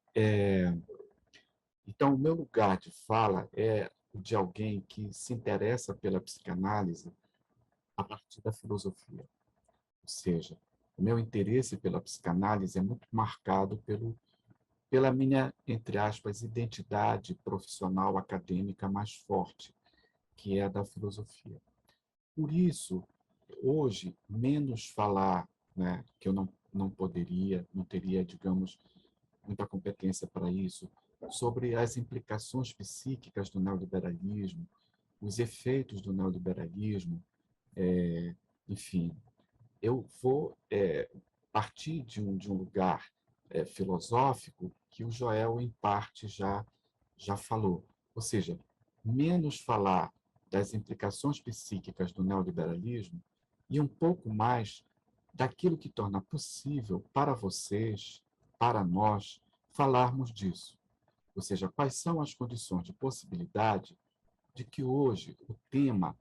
o meu lugar de fala é o de alguém que se interessa pela psicanálise a partir da filosofia. Ou seja, o meu interesse pela psicanálise é muito marcado pela minha, entre aspas, identidade profissional acadêmica mais forte, que é a da filosofia. Por isso, hoje, menos falar, né, que eu não poderia, não teria, digamos, muita competência para isso, sobre as implicações psíquicas do neoliberalismo, os efeitos do neoliberalismo, enfim, eu vou partir de um lugar filosófico que o Joel, em parte, já falou. Ou seja, menos falar das implicações psíquicas do neoliberalismo e um pouco mais daquilo que torna possível para vocês, para nós, falarmos disso. Ou seja, quais são as condições de possibilidade de que hoje o tema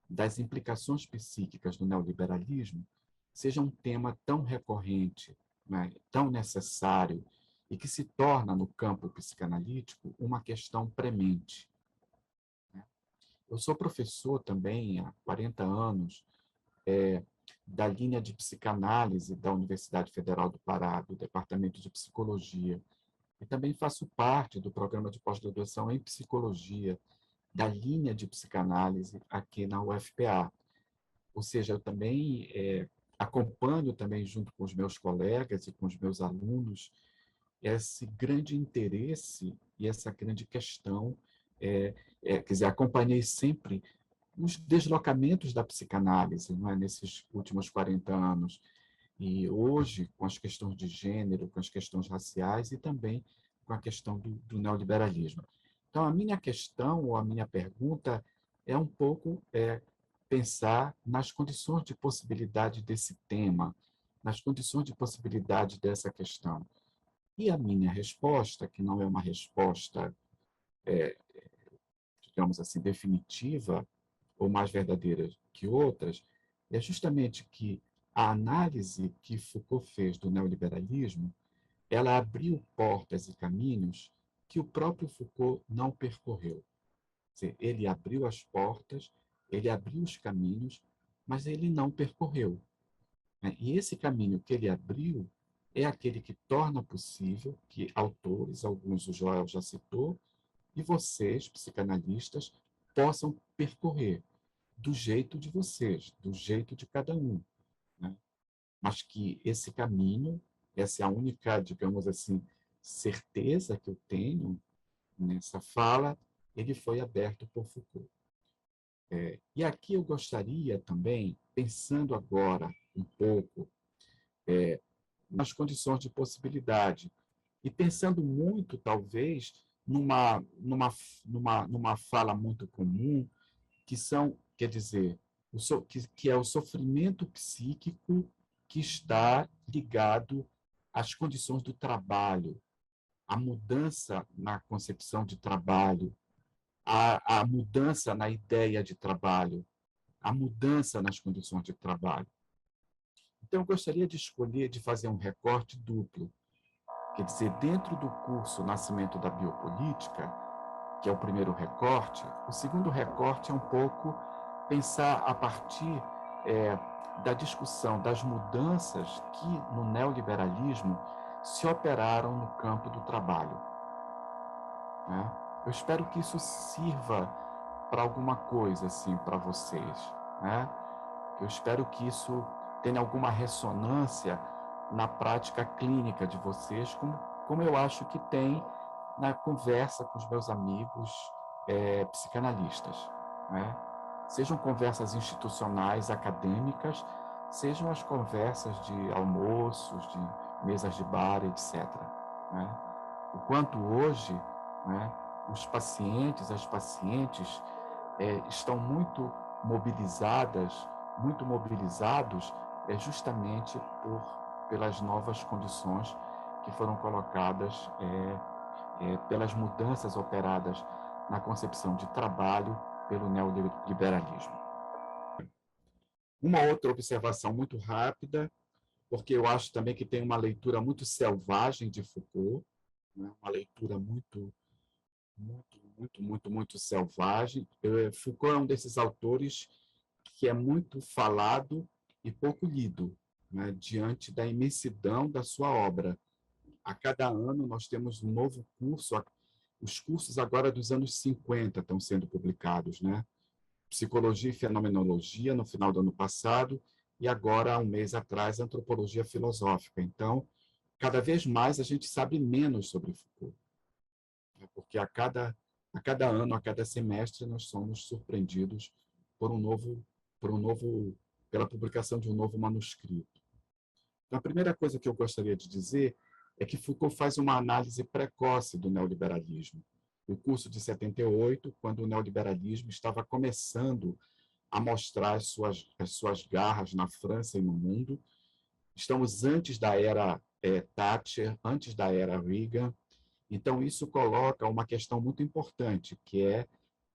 das implicações psíquicas do neoliberalismo seja um tema tão recorrente, né, tão necessário, e que se torna, no campo psicanalítico, uma questão premente. Eu sou professor também há 40 anos da linha de psicanálise da Universidade Federal do Pará, do Departamento de Psicologia, e também faço parte do programa de pós-graduação em psicologia da linha de psicanálise aqui na UFPA. Ou seja, eu também acompanho também, junto com os meus colegas e com os meus alunos, esse grande interesse e essa grande questão. Quer dizer, acompanhei sempre os deslocamentos da psicanálise, não é, nesses últimos 40 anos. E hoje, com as questões de gênero, com as questões raciais e também com a questão do neoliberalismo. Então, a minha questão, ou a minha pergunta, é um pouco pensar nas condições de possibilidade desse tema, nas condições de possibilidade dessa questão. E a minha resposta, que não é uma resposta, digamos assim, definitiva ou mais verdadeira que outras, é justamente que a análise que Foucault fez do neoliberalismo, ela abriu portas e caminhos que o próprio Foucault não percorreu. Ele abriu as portas, ele abriu os caminhos, mas ele não percorreu. E esse caminho que ele abriu é aquele que torna possível que autores, alguns o Joel já citou, e vocês, psicanalistas, possam percorrer do jeito de vocês, do jeito de cada um. Né? Mas que esse caminho, essa é a única, digamos assim, certeza que eu tenho nessa fala, ele foi aberto por Foucault. E aqui eu gostaria também, pensando agora um pouco nas condições de possibilidade, e pensando muito, talvez, numa fala muito comum, que são, quer dizer, que é o sofrimento psíquico que está ligado às condições do trabalho, à mudança na concepção de trabalho, à mudança na ideia de trabalho, à mudança nas condições de trabalho. Então, eu gostaria de escolher, de fazer um recorte duplo. Quer dizer, dentro do curso Nascimento da Biopolítica, que é o primeiro recorte, o segundo recorte é um pouco pensar a partir da discussão das mudanças que, no neoliberalismo, se operaram no campo do trabalho. Né? Eu espero que isso sirva para alguma coisa, assim, para vocês. Né? Eu espero que isso tenha alguma ressonância na prática clínica de vocês, como eu acho que tem na conversa com os meus amigos psicanalistas. Né? Sejam conversas institucionais, acadêmicas, sejam as conversas de almoços, de mesas de bar, etc. Né? O quanto hoje, né, os pacientes, as pacientes estão muito mobilizados justamente pelas novas condições que foram colocadas pelas mudanças operadas na concepção de trabalho pelo neoliberalismo. Uma outra observação muito rápida, porque eu acho também que tem uma leitura muito selvagem de Foucault, né? Uma leitura muito selvagem. Foucault é um desses autores que é muito falado e pouco lido, né, diante da imensidão da sua obra. A cada ano nós temos um novo curso, os cursos agora dos anos 50 estão sendo publicados, né? Psicologia e Fenomenologia, no final do ano passado, e agora, há um mês atrás, Antropologia Filosófica. Então, cada vez mais a gente sabe menos sobre Foucault, né? Porque a cada ano, a cada semestre, nós somos surpreendidos por pela publicação de um novo manuscrito. Então, a primeira coisa que eu gostaria de dizer é que Foucault faz uma análise precoce do neoliberalismo. O curso de 78, quando o neoliberalismo estava começando a mostrar as suas garras na França e no mundo. Estamos antes da era Thatcher, antes da era Reagan. Então, isso coloca uma questão muito importante, que é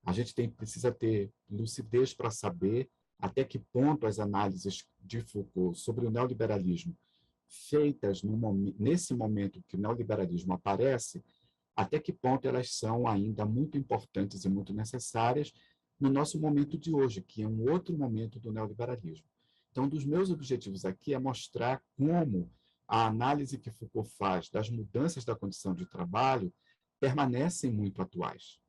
a gente precisa ter lucidez para saber até que ponto as análises de Foucault sobre o neoliberalismo, feitas nesse momento que o neoliberalismo aparece, até que ponto elas são ainda muito importantes e muito necessárias no nosso momento de hoje, que é um outro momento do neoliberalismo. Então, um dos meus objetivos aqui é mostrar como a análise que Foucault faz das mudanças da condição de trabalho permanecem muito atuais,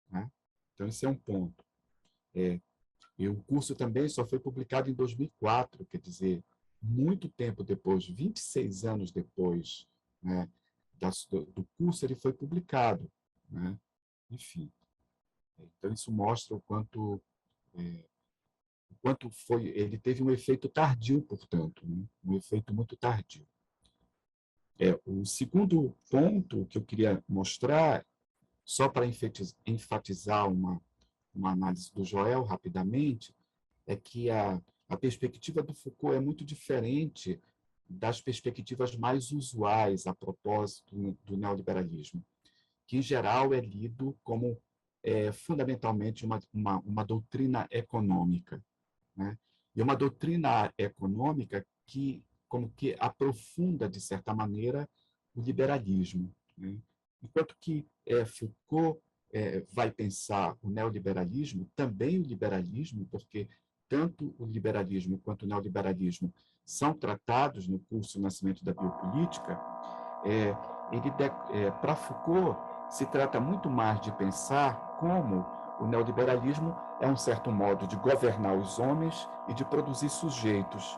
né? Então, esse é um ponto. E o curso também só foi publicado em 2004, quer dizer, muito tempo depois, 26 anos depois, né, do curso, ele foi publicado, né? Enfim, então isso mostra o quanto ele teve um efeito tardio, portanto, né? Um efeito muito tardio. O segundo ponto que eu queria mostrar, só para enfatizar uma análise do Joel rapidamente, é que a perspectiva do Foucault é muito diferente das perspectivas mais usuais a propósito do neoliberalismo, que, em geral, é lido como fundamentalmente uma doutrina econômica, né? E uma doutrina econômica como que aprofunda, de certa maneira, o liberalismo, né? Enquanto que Foucault vai pensar o neoliberalismo, também o liberalismo, porque tanto o liberalismo quanto o neoliberalismo são tratados no curso Nascimento da Biopolítica. Para Foucault, se trata muito mais de pensar como o neoliberalismo é um certo modo de governar os homens e de produzir sujeitos,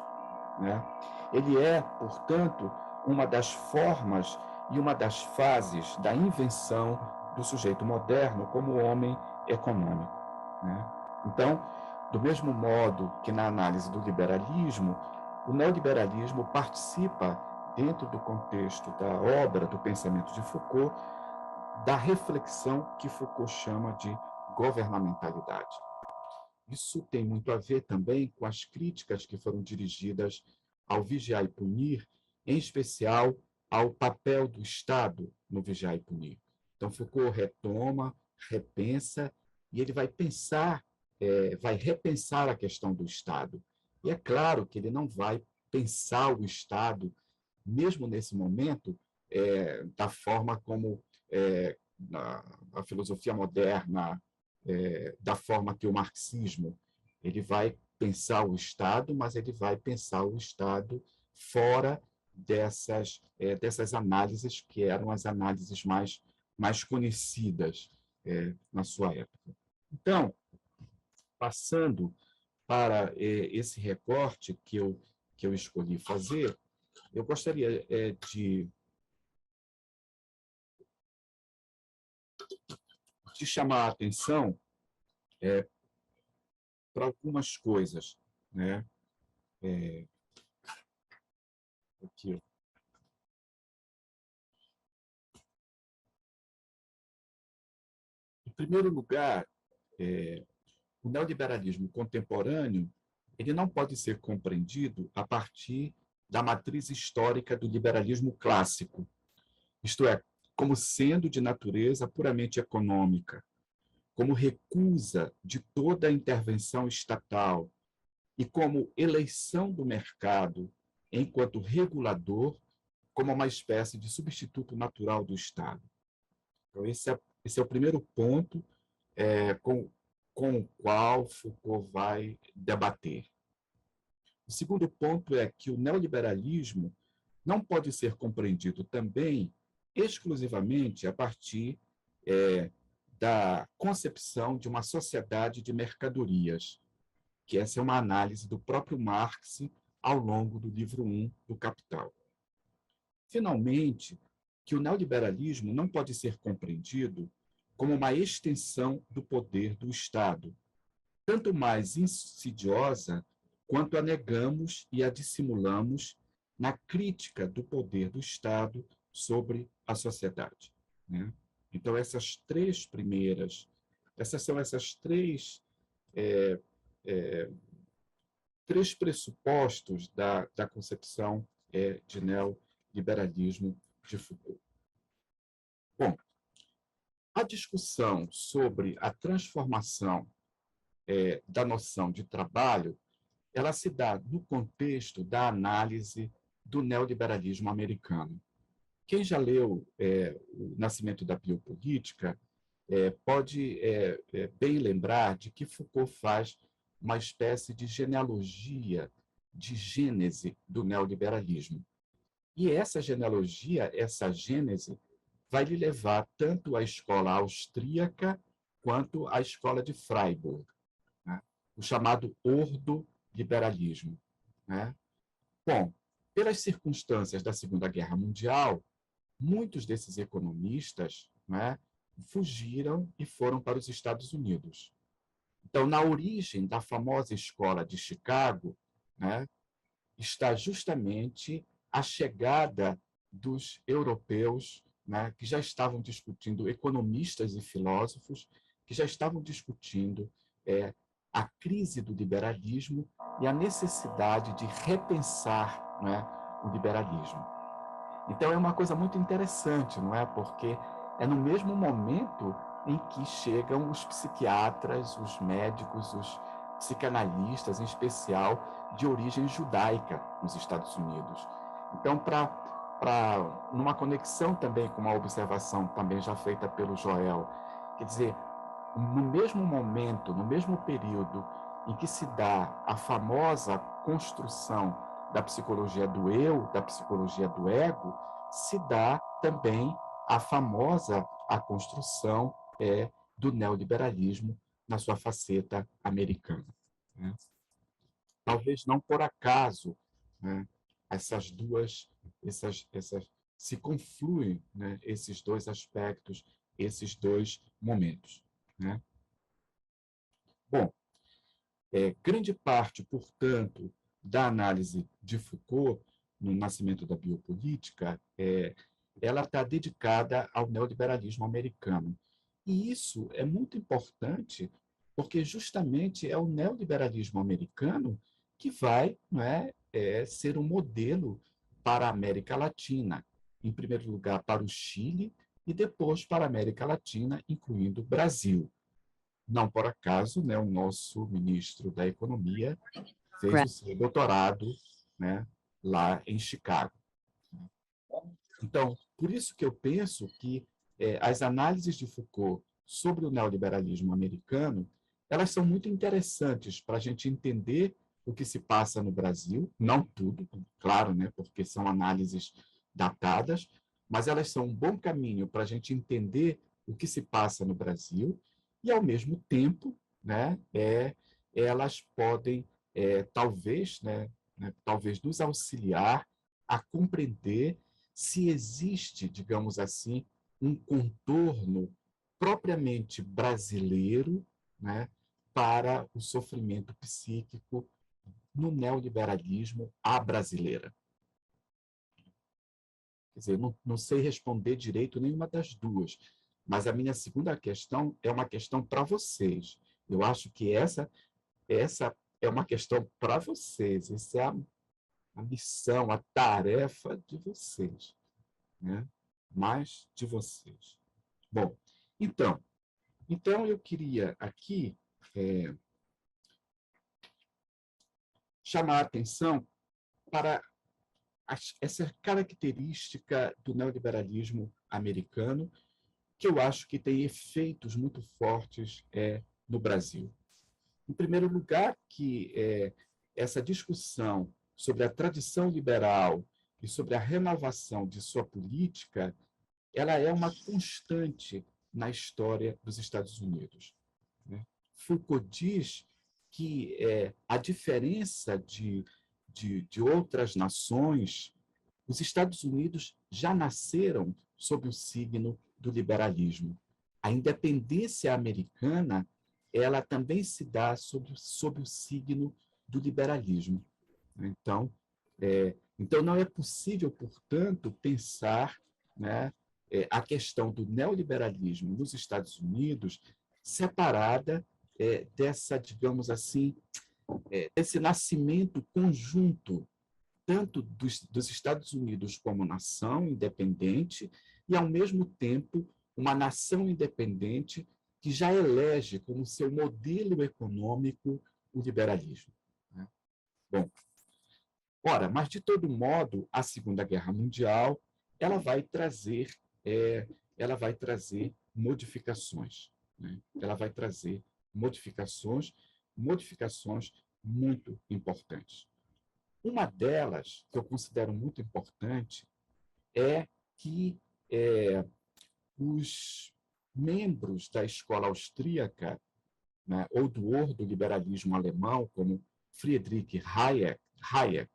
né? Ele é, portanto, uma das formas e uma das fases da invenção do sujeito moderno como homem econômico, né? Então, do mesmo modo que na análise do liberalismo, o neoliberalismo participa, dentro do contexto da obra, do pensamento de Foucault, da reflexão que Foucault chama de governamentalidade. Isso tem muito a ver também com as críticas que foram dirigidas ao vigiar e punir, em especial ao papel do Estado no vigiar e punir. Então, Foucault retoma, repensa, e ele vai vai repensar a questão do Estado. E é claro que ele não vai pensar o Estado, mesmo nesse momento, da forma como a filosofia moderna, da forma que o marxismo, ele vai pensar o Estado, mas ele vai pensar o Estado fora dessas análises que eram as análises mais conhecidas na sua época. Então, passando para esse recorte que eu escolhi fazer, eu gostaria de chamar a atenção para algumas coisas, né? Aqui. Em primeiro lugar, o neoliberalismo contemporâneo ele não pode ser compreendido a partir da matriz histórica do liberalismo clássico, isto é, como sendo de natureza puramente econômica, como recusa de toda a intervenção estatal e como eleição do mercado enquanto regulador, como uma espécie de substituto natural do Estado. Então, esse é o primeiro ponto com o qual Foucault vai debater. O segundo ponto é que o neoliberalismo não pode ser compreendido também exclusivamente a partir da concepção de uma sociedade de mercadorias, que essa é uma análise do próprio Marx ao longo do livro 1 do Capital. Finalmente, que o neoliberalismo não pode ser compreendido como uma extensão do poder do Estado, tanto mais insidiosa quanto a negamos e a dissimulamos na crítica do poder do Estado sobre a sociedade, né? Então, essas três pressupostos da concepção de neoliberalismo de Foucault. Bom, a discussão sobre a transformação da noção de trabalho, ela se dá no contexto da análise do neoliberalismo americano. Quem já leu O Nascimento da Biopolítica pode bem lembrar de que Foucault faz uma espécie de genealogia, de gênese do neoliberalismo. E essa genealogia, essa gênese, vai lhe levar tanto à escola austríaca quanto à escola de Freiburg, né? O chamado ordoliberalismo, né? Bom, pelas circunstâncias da Segunda Guerra Mundial, muitos desses economistas, né, fugiram e foram para os Estados Unidos. Então, na origem da famosa escola de Chicago, né, está justamente a chegada dos europeus, né, que já estavam discutindo, economistas e filósofos, que já estavam discutindo a crise do liberalismo e a necessidade de repensar, né, o liberalismo. Então, é uma coisa muito interessante, não é? Porque é no mesmo momento em que chegam os psiquiatras, os médicos, os psicanalistas, em especial, de origem judaica nos Estados Unidos. Então, numa conexão também com uma observação também já feita pelo Joel, quer dizer, no mesmo momento, no mesmo período em que se dá a famosa construção da psicologia do eu, da psicologia do ego, se dá também a construção do neoliberalismo na sua faceta americana, né? Talvez não por acaso, né, se confluem, né, esses dois aspectos, esses dois momentos, né? Bom, grande parte, portanto, da análise de Foucault no Nascimento da Biopolítica, ela está dedicada ao neoliberalismo americano. E isso é muito importante, porque justamente é o neoliberalismo americano que vai, não ser um modelo para a América Latina, em primeiro lugar para o Chile e depois para a América Latina, incluindo o Brasil. Não por acaso, né, o nosso ministro da Economia fez o seu doutorado, né, lá em Chicago. Então, por isso que eu penso que as análises de Foucault sobre o neoliberalismo americano, elas são muito interessantes para a gente entender o que se passa no Brasil, não tudo, claro, né, porque são análises datadas, mas elas são um bom caminho para a gente entender o que se passa no Brasil e, ao mesmo tempo, né, elas podem, talvez nos auxiliar a compreender se existe, digamos assim, um contorno propriamente brasileiro, né, para o sofrimento psíquico no neoliberalismo à brasileira. Quer dizer, não sei responder direito nenhuma das duas, mas a minha segunda questão é uma questão para vocês. Eu acho que essa é uma questão para vocês, essa é a missão, a tarefa de vocês, né? Mais de vocês. Bom, então, Então, eu queria aqui chamar a atenção para essa característica do neoliberalismo americano, que eu acho que tem efeitos muito fortes no Brasil. Em primeiro lugar, que essa discussão sobre a tradição liberal e sobre a renovação de sua política, ela é uma constante na história dos Estados Unidos. Foucault diz que a diferença de outras nações, os Estados Unidos já nasceram sob o signo do liberalismo. A independência americana, ela também se dá sob o signo do liberalismo. Então, não é possível, portanto, pensar, né, a questão do neoliberalismo nos Estados Unidos separada dessa, digamos assim, desse nascimento conjunto tanto dos Estados Unidos como nação independente e, ao mesmo tempo, uma nação independente que já elege como seu modelo econômico o liberalismo. Bom, ora, mas, de todo modo, a Segunda Guerra Mundial ela vai trazer modificações. Ela vai trazer modificações muito importantes. Uma delas, que eu considero muito importante, é que os membros da escola austríaca, né, ou do ordoliberalismo alemão, como Friedrich Hayek,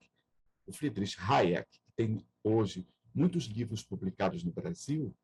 o Friedrich Hayek, que tem hoje muitos livros publicados no Brasil,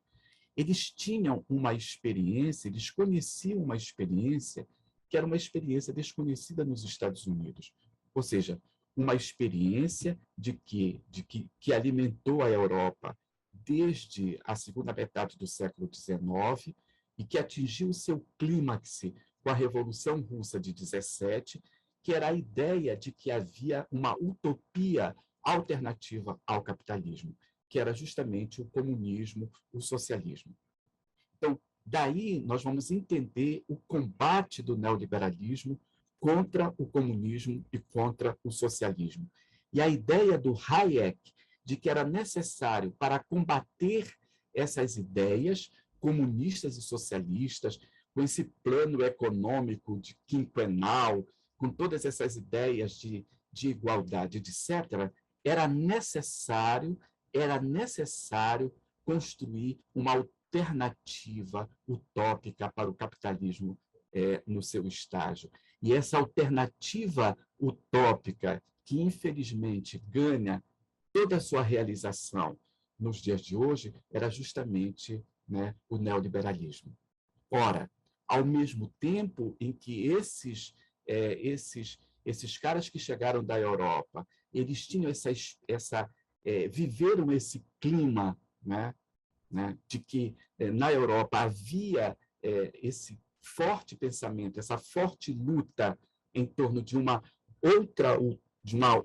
eles tinham uma experiência, eles conheciam uma experiência que era uma experiência desconhecida nos Estados Unidos. Ou seja, uma experiência que alimentou a Europa desde a segunda metade do século XIX e que atingiu seu clímax com a Revolução Russa de 17, que era a ideia de que havia uma utopia alternativa ao capitalismo, que era justamente o comunismo, o socialismo. Então, daí nós vamos entender o combate do neoliberalismo contra o comunismo e contra o socialismo. E a ideia do Hayek de que era necessário, para combater essas ideias comunistas e socialistas, com esse plano econômico de quinquenal, com todas essas ideias de igualdade, etc., era necessário construir uma alternativa utópica para o capitalismo no seu estágio. E essa alternativa utópica, que infelizmente ganha toda a sua realização nos dias de hoje, era justamente, né, o neoliberalismo. Ora, ao mesmo tempo em que esses caras que chegaram da Europa, eles tinham viveram esse clima, né, de que na Europa havia esse forte pensamento, essa forte luta em torno de uma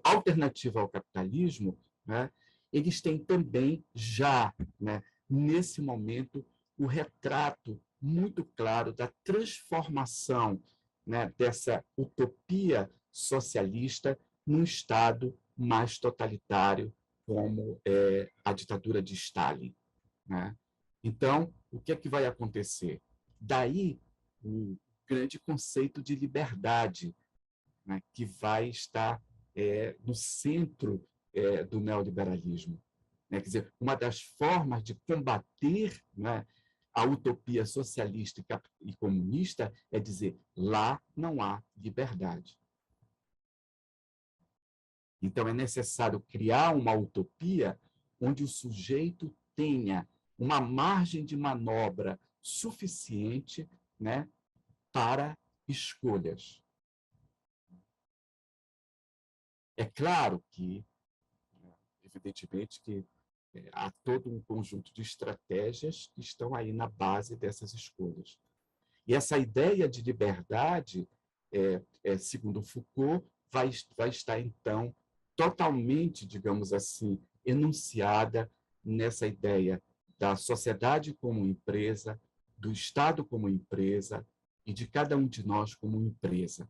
alternativa ao capitalismo, né, eles têm também já, né, nesse momento, o retrato muito claro da transformação, né, dessa utopia socialista num Estado mais totalitário, como a ditadura de Stalin. Né? Então, o que é que vai acontecer? Daí, o grande conceito de liberdade, né, que vai estar no centro do neoliberalismo. Né? Quer dizer, uma das formas de combater, né, a utopia socialista e comunista é dizer, lá não há liberdade. Então, é necessário criar uma utopia onde o sujeito tenha uma margem de manobra suficiente, né, para escolhas. É claro que, evidentemente, que há todo um conjunto de estratégias que estão aí na base dessas escolhas. E essa ideia de liberdade, segundo Foucault, vai estar, então, totalmente, digamos assim, enunciada nessa ideia da sociedade como empresa, do Estado como empresa e de cada um de nós como empresa,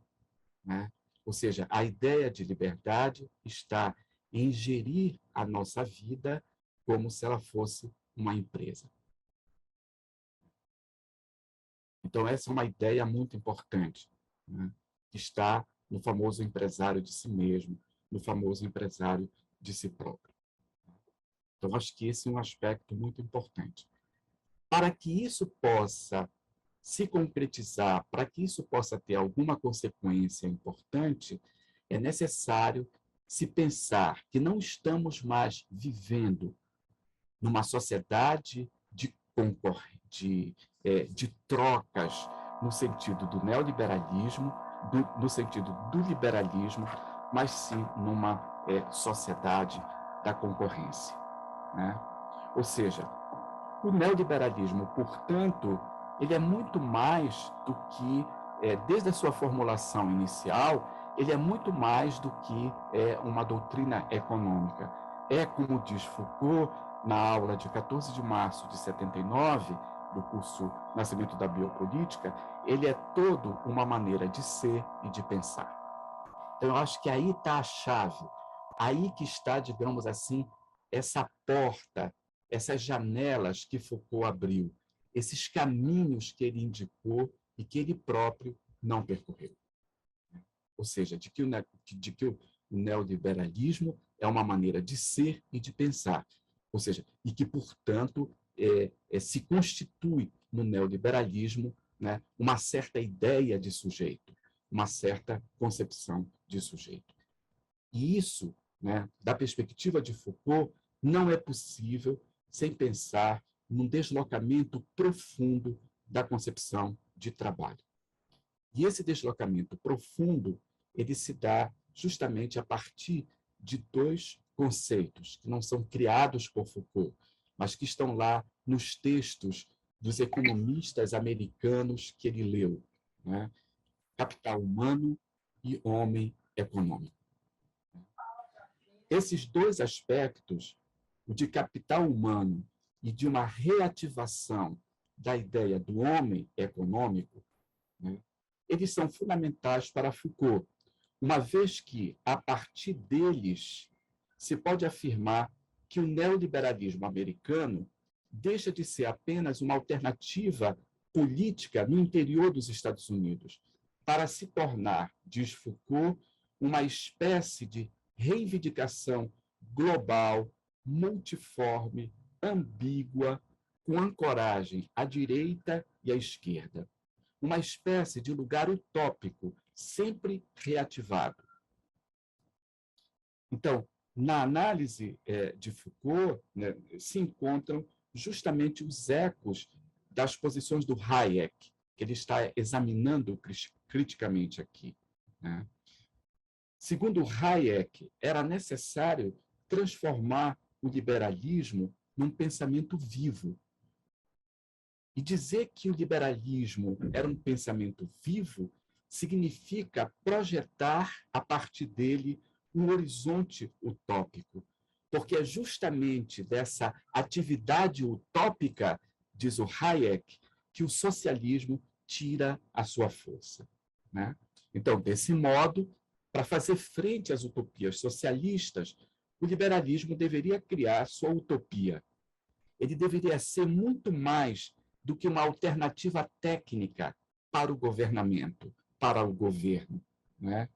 né? Ou seja, a ideia de liberdade está em gerir a nossa vida como se ela fosse uma empresa. Então, essa é uma ideia muito importante, né? Que está no famoso empresário de si mesmo, no famoso empresário de si próprio. Então, acho que esse é um aspecto muito importante. Para que isso possa se concretizar, para que isso possa ter alguma consequência importante, é necessário se pensar que não estamos mais vivendo numa sociedade de trocas no sentido do neoliberalismo, no sentido do liberalismo, mas sim numa sociedade da concorrência, né? Ou seja, o neoliberalismo, portanto, ele é muito mais do que, desde a sua formulação inicial, ele é muito mais do que uma doutrina econômica. É, como diz Foucault, na aula de 14 de março de 79, do curso Nascimento da Biopolítica, ele é todo uma maneira de ser e de pensar. Então, eu acho que aí está a chave, aí que está, digamos assim, essa porta, essas janelas que Foucault abriu, esses caminhos que ele indicou e que ele próprio não percorreu. Ou seja, de que o neoliberalismo é uma maneira de ser e de pensar. Ou seja, e que, portanto, se constitui no neoliberalismo, né, uma certa ideia de sujeito, uma certa concepção de sujeito. E isso, né, da perspectiva de Foucault, não é possível sem pensar num deslocamento profundo da concepção de trabalho. E esse deslocamento profundo, ele se dá justamente a partir de dois conceitos que não são criados por Foucault, mas que estão lá nos textos dos economistas americanos que ele leu, né? Capital humano e homem econômico. Esses dois aspectos, o de capital humano e de uma reativação da ideia do homem econômico, né, eles são fundamentais para Foucault, uma vez que, a partir deles, se pode afirmar que o neoliberalismo americano deixa de ser apenas uma alternativa política no interior dos Estados Unidos, para se tornar, diz Foucault, uma espécie de reivindicação global, multiforme, ambígua, com ancoragem à direita e à esquerda. Uma espécie de lugar utópico, sempre reativado. Então, na análise de Foucault, né, se encontram justamente os ecos das posições do Hayek, que ele está examinando criticamente aqui, né? Segundo Hayek, era necessário transformar o liberalismo num pensamento vivo. E dizer que o liberalismo era um pensamento vivo significa projetar, a partir dele, um horizonte utópico. Porque é justamente dessa atividade utópica, diz o Hayek, que o socialismo tira a sua força, né? Então, desse modo, para fazer frente às utopias socialistas, o liberalismo deveria criar sua utopia. Ele deveria ser muito mais do que uma alternativa técnica para o governamento, para o governo, né?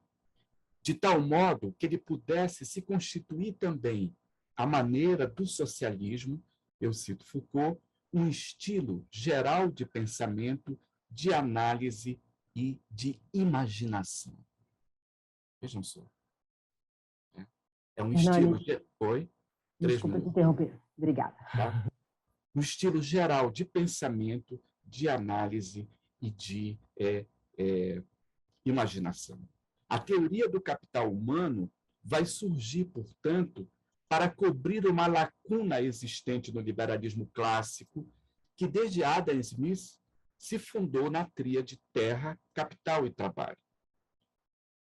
De tal modo que ele pudesse se constituir também, à maneira do socialismo, eu cito Foucault, um estilo geral de pensamento, de análise e de imaginação. Vejam só. É um estilo... Oi? Desculpa te interromper. Obrigada. Tá? Um estilo geral de pensamento, de análise e de imaginação. A teoria do capital humano vai surgir, portanto, para cobrir uma lacuna existente no liberalismo clássico, que desde Adam Smith se fundou na tríade terra, capital e trabalho.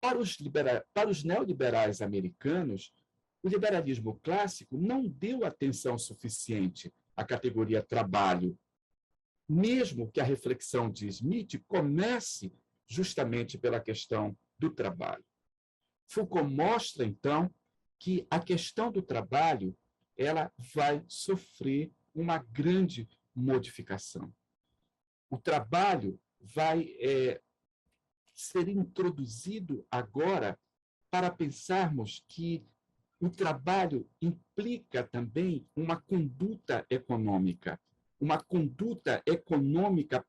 Para os neoliberais americanos, o liberalismo clássico não deu atenção suficiente à categoria trabalho, mesmo que a reflexão de Smith comece justamente pela questão do trabalho. Foucault mostra, então, que a questão do trabalho ela vai sofrer uma grande modificação. O trabalho vai ser introduzido agora para pensarmos que o trabalho implica também uma conduta econômica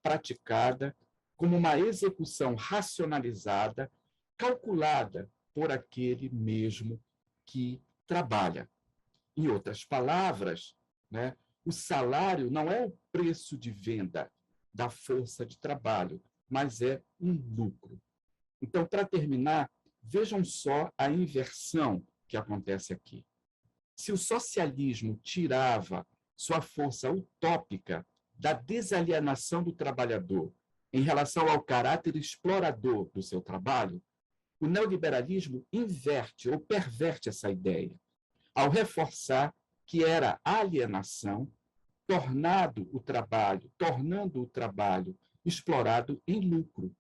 praticada como uma execução racionalizada, calculada por aquele mesmo que trabalha. Em outras palavras, né, o salário não é o preço de venda da força de trabalho, mas é um lucro. Então, para terminar, vejam só a inversão que acontece aqui. Se o socialismo tirava sua força utópica da desalienação do trabalhador em relação ao caráter explorador do seu trabalho, o neoliberalismo inverte ou perverte essa ideia, ao reforçar que era alienação, tornando o trabalho explorado em lucro.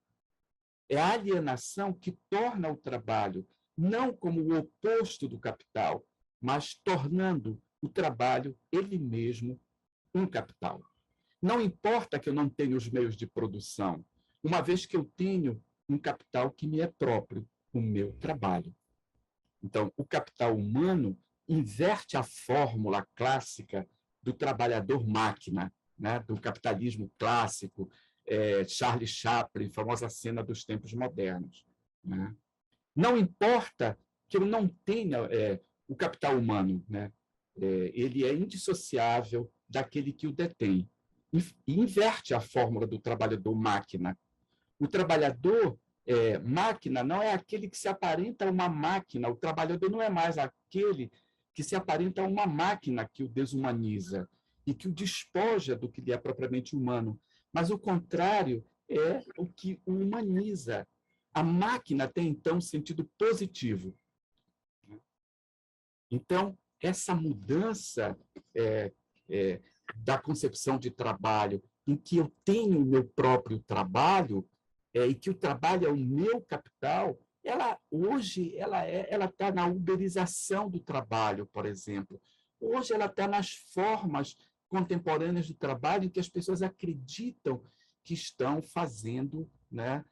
É a alienação que torna o trabalho não como o oposto do capital, mas tornando o trabalho ele mesmo um capital. Não importa que eu não tenha os meios de produção, uma vez que eu tenho um capital que me é próprio, o meu trabalho. Então, o capital humano inverte a fórmula clássica do trabalhador-máquina, né? Do capitalismo clássico, Charlie Chaplin, famosa cena dos tempos modernos. Né? Não importa que eu não tenha o capital humano, né? Ele é indissociável daquele que o detém. E inverte a fórmula do trabalhador-máquina. O trabalhador máquina não é aquele que se aparenta a uma máquina, o trabalhador não é mais aquele que se aparenta a uma máquina que o desumaniza e que o despoja do que lhe é propriamente humano, mas o contrário é o que o humaniza. A máquina tem, então, sentido positivo. Então, essa mudança da concepção de trabalho, em que eu tenho o meu próprio trabalho, e que o trabalho é o meu capital, hoje ela está na uberização do trabalho, por exemplo. Hoje ela está nas formas contemporâneas do trabalho em que as pessoas acreditam que estão fazendo, né,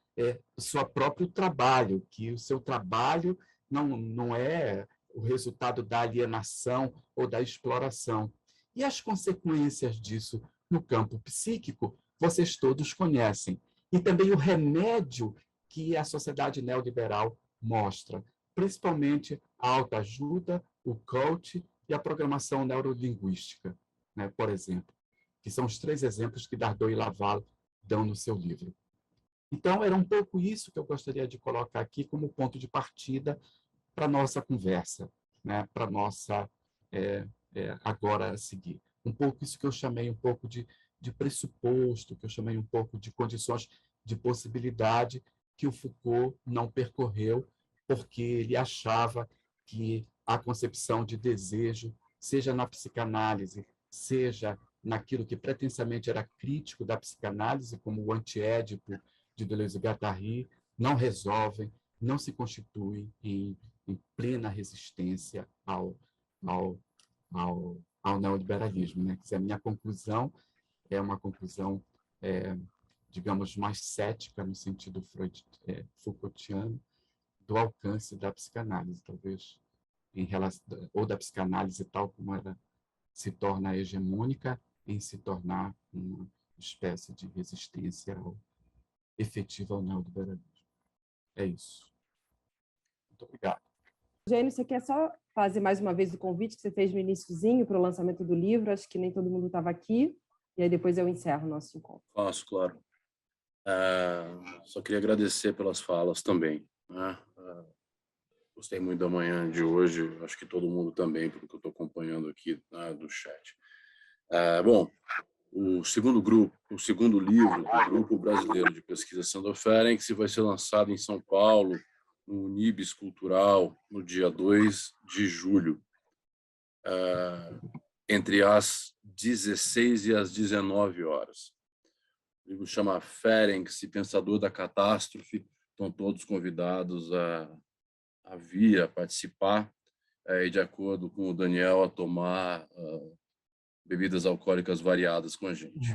o seu próprio trabalho, que o seu trabalho não é o resultado da alienação ou da exploração. E as consequências disso no campo psíquico, vocês todos conhecem. E também o remédio que a sociedade neoliberal mostra, principalmente a autoajuda, o coach e a programação neurolinguística, né, por exemplo, que são os 3 exemplos que Dardot e Laval dão no seu livro. Então, era um pouco isso que eu gostaria de colocar aqui como ponto de partida para a nossa conversa, né, para a nossa agora a seguir. Um pouco isso que eu chamei um pouco de pressuposto, que eu chamei um pouco de condições de possibilidade que o Foucault não percorreu, porque ele achava que a concepção de desejo, seja na psicanálise, seja naquilo que pretensamente era crítico da psicanálise, como o antiédipo de Deleuze-Guattari, não resolvem, não se constituem em plena resistência ao neoliberalismo. Né? A minha conclusão é uma conclusão, digamos, mais cética, no sentido Foucaultiano, do alcance da psicanálise, talvez, em relação, ou da psicanálise tal como ela se torna hegemônica, em se tornar uma espécie de resistência efetiva ao neoliberalismo. É isso. Muito obrigado. Eugênio, você quer só fazer mais uma vez o convite que você fez no iniciozinho para o lançamento do livro? Acho que nem todo mundo estava aqui. E aí depois eu encerro o nosso encontro. Faço, claro. Só queria agradecer pelas falas também. Né? Gostei muito da manhã de hoje, acho que todo mundo também, pelo que eu estou acompanhando aqui, né, do chat. Bom, o segundo livro do Grupo Brasileiro de Pesquisa Sandor Ferenczi vai ser lançado em São Paulo, no Unibis Cultural, no dia 2 de julho, entre as 16 e as 19 horas. O livro chama Ferenc, Pensador da Catástrofe. Estão todos convidados a vir, a participar, e, de acordo com o Daniel, a tomar bebidas alcoólicas variadas com a gente.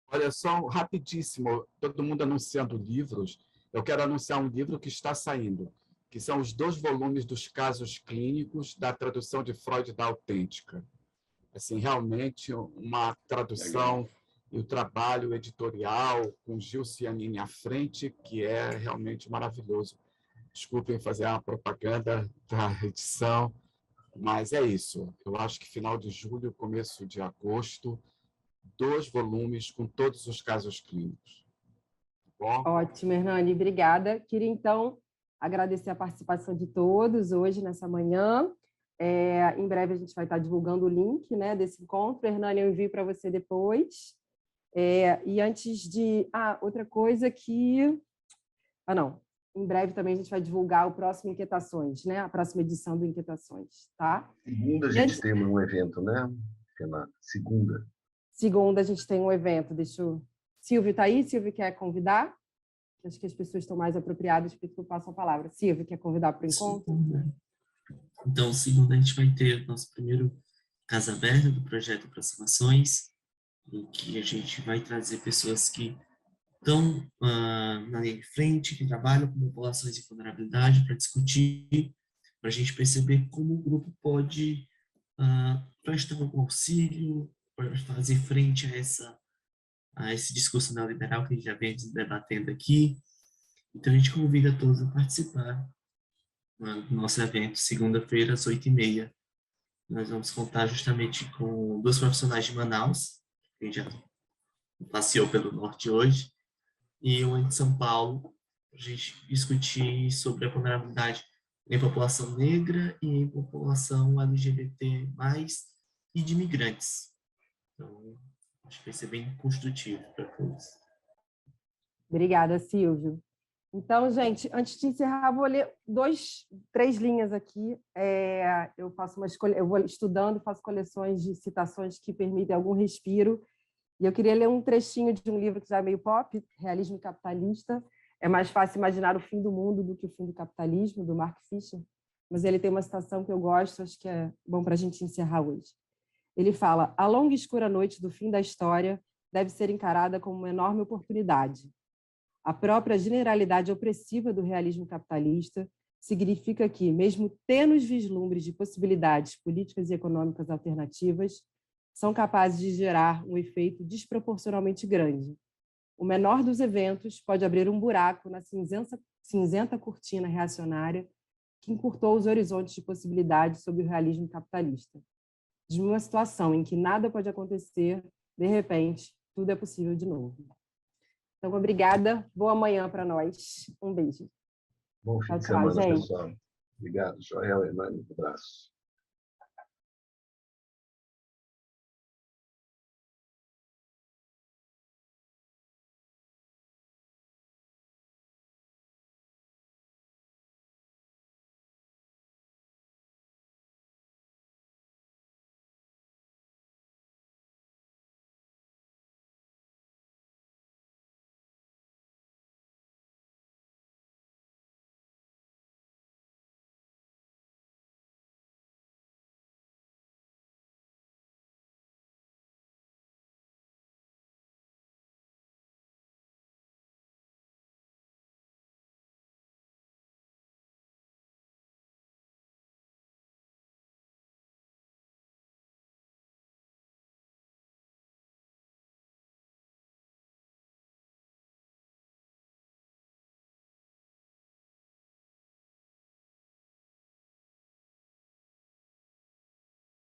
Olha só, rapidíssimo, todo mundo anunciando livros. Eu quero anunciar um livro que está saindo, que são os 2 volumes dos casos clínicos da tradução de Freud da Autêntica. Assim, realmente uma tradução. Legal. E o trabalho editorial com Gil Cianini à frente, que é realmente maravilhoso. Desculpem fazer uma propaganda da edição, mas é isso. Eu acho que final de julho, começo de agosto, 2 volumes com todos os casos clínicos. Tá bom? Ótimo, Hernani, obrigada. Queria, então, agradecer a participação de todos hoje, nessa manhã. Em breve a gente vai estar divulgando o link, né, desse encontro. Hernani, eu envio para você depois. E antes de... outra coisa que... não. Em breve também a gente vai divulgar o próximo Inquietações, né? A próxima edição do Inquietações, tá? Segunda a gente tem um evento, né, Renata? Segunda a gente tem um evento. Silvio está aí? Silvio quer convidar? Acho que as pessoas estão mais apropriadas para que eu passe a palavra. Silvio, quer convidar para o encontro? Então, segunda a gente vai ter nosso primeiro Casa Aberta do projeto Aproximações, em que a gente vai trazer pessoas que estão na linha de frente, que trabalham com populações em vulnerabilidade, para discutir, para a gente perceber como o grupo pode prestar um auxílio, para fazer frente a esse discurso neoliberal que a gente já vem debatendo aqui. Então, a gente convida todos a participar do nosso evento, segunda-feira, às 8h30. Nós vamos contar justamente com 2 profissionais de Manaus, que a gente já passeou pelo norte hoje, e uma de São Paulo, para a gente discutir sobre a vulnerabilidade em população negra e em população LGBT+, e de imigrantes. Então, acho que vai ser bem construtivo para todos. Obrigada, Silvio. Então, gente, antes de encerrar, vou ler 3 linhas aqui. Eu vou estudando, faço coleções de citações que permitem algum respiro. E eu queria ler um trechinho de um livro que já é meio pop, Realismo Capitalista. É mais fácil imaginar o fim do mundo do que o fim do capitalismo, do Mark Fisher. Mas ele tem uma citação que eu gosto, acho que é bom para a gente encerrar hoje. Ele fala: a longa e escura noite do fim da história deve ser encarada como uma enorme oportunidade. A própria generalidade opressiva do realismo capitalista significa que, mesmo tênues vislumbres de possibilidades políticas e econômicas alternativas, são capazes de gerar um efeito desproporcionalmente grande. O menor dos eventos pode abrir um buraco na cinzenta cortina reacionária que encurtou os horizontes de possibilidades sob o realismo capitalista. De uma situação em que nada pode acontecer, de repente, tudo é possível de novo. Então, obrigada. Boa manhã para nós. Um beijo. Bom fim de semana, pessoal. Obrigado, Joel, Hernani, um abraço.